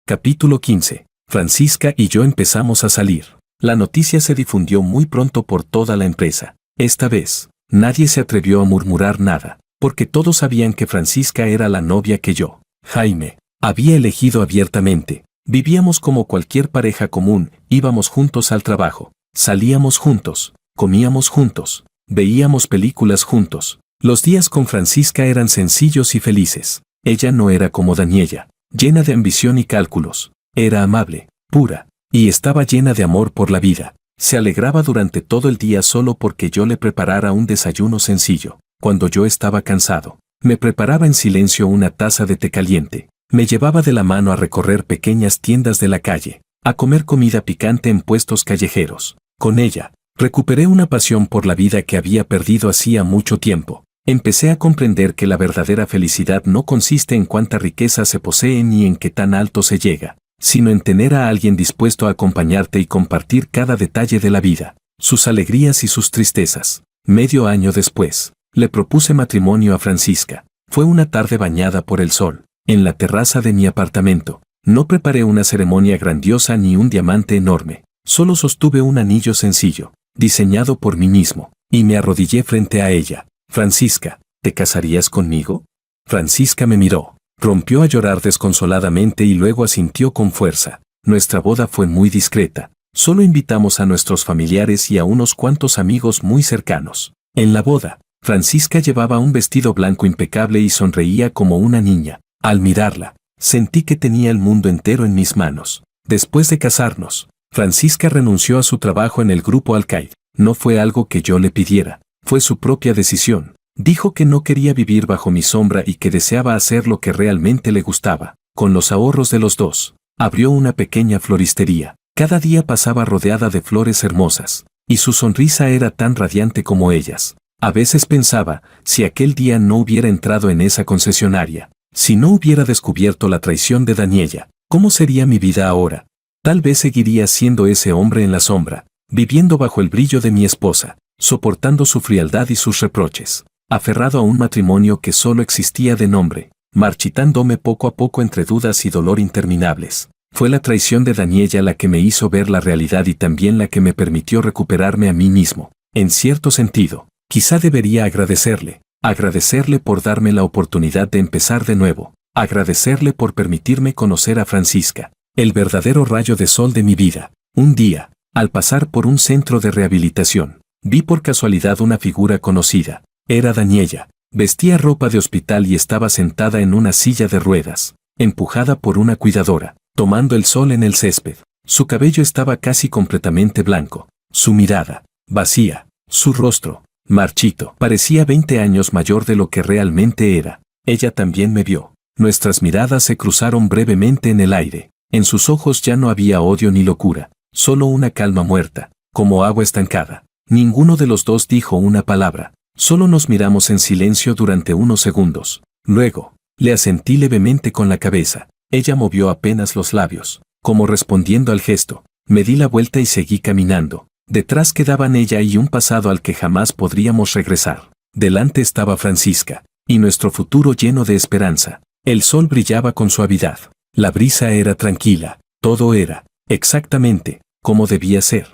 Capítulo 15. Francisca y yo empezamos a salir. La noticia se difundió muy pronto por toda la empresa. Esta vez, nadie se atrevió a murmurar nada, porque todos sabían que Francisca era la novia que yo, Jaime, había elegido abiertamente. Vivíamos como cualquier pareja común, íbamos juntos al trabajo, salíamos juntos, comíamos juntos, veíamos películas juntos. Los días con Francisca eran sencillos y felices. Ella no era como Daniela, llena de ambición y cálculos. Era amable, pura, y estaba llena de amor por la vida. Se alegraba durante todo el día solo porque yo le preparara un desayuno sencillo. Cuando yo estaba cansado, me preparaba en silencio una taza de té caliente. Me llevaba de la mano a recorrer pequeñas tiendas de la calle, a comer comida picante en puestos callejeros. Con ella, recuperé una pasión por la vida que había perdido hacía mucho tiempo. Empecé a comprender que la verdadera felicidad no consiste en cuánta riqueza se posee ni en qué tan alto se llega, sino en tener a alguien dispuesto a acompañarte y compartir cada detalle de la vida, sus alegrías y sus tristezas. Medio año después, le propuse matrimonio a Francisca. Fue una tarde bañada por el sol, en la terraza de mi apartamento. No preparé una ceremonia grandiosa ni un diamante enorme, solo sostuve un anillo sencillo, diseñado por mí mismo, y me arrodillé frente a ella. Francisca, ¿te casarías conmigo? Francisca me miró, rompió a llorar desconsoladamente y luego asintió con fuerza. Nuestra boda fue muy discreta. Solo invitamos a nuestros familiares y a unos cuantos amigos muy cercanos. En la boda, Francisca llevaba un vestido blanco impecable y sonreía como una niña. Al mirarla, sentí que tenía el mundo entero en mis manos. Después de casarnos, Francisca renunció a su trabajo en el grupo Alcaid. No fue algo que yo le pidiera, fue su propia decisión. Dijo que no quería vivir bajo mi sombra y que deseaba hacer lo que realmente le gustaba. Con los ahorros de los dos, abrió una pequeña floristería. Cada día pasaba rodeada de flores hermosas, y su sonrisa era tan radiante como ellas. A veces pensaba, si aquel día no hubiera entrado en esa concesionaria, si no hubiera descubierto la traición de Daniela, ¿cómo sería mi vida ahora? Tal vez seguiría siendo ese hombre en la sombra, viviendo bajo el brillo de mi esposa, soportando su frialdad y sus reproches, aferrado a un matrimonio que solo existía de nombre, marchitándome poco a poco entre dudas y dolor interminables. Fue la traición de Daniela la que me hizo ver la realidad y también la que me permitió recuperarme a mí mismo. En cierto sentido, quizá debería agradecerle por darme la oportunidad de empezar de nuevo, agradecerle por permitirme conocer a Francisca, el verdadero rayo de sol de mi vida. Un día, al pasar por un centro de rehabilitación, vi por casualidad una figura conocida. Era Daniela. Vestía ropa de hospital y estaba sentada en una silla de ruedas, empujada por una cuidadora, tomando el sol en el césped. Su cabello estaba casi completamente blanco, su mirada, vacía, su rostro, marchito, parecía 20 años mayor de lo que realmente era. Ella también me vio. Nuestras miradas se cruzaron brevemente en el aire. En sus ojos ya no había odio ni locura, solo una calma muerta, como agua estancada. Ninguno de los dos dijo una palabra. Solo nos miramos en silencio durante unos segundos. Luego, le asentí levemente con la cabeza. Ella movió apenas los labios, como respondiendo al gesto. Me di la vuelta y seguí caminando. Detrás quedaban ella y un pasado al que jamás podríamos regresar. Delante estaba Francisca, y nuestro futuro lleno de esperanza. El sol brillaba con suavidad. La brisa era tranquila. Todo era, exactamente, como debía ser.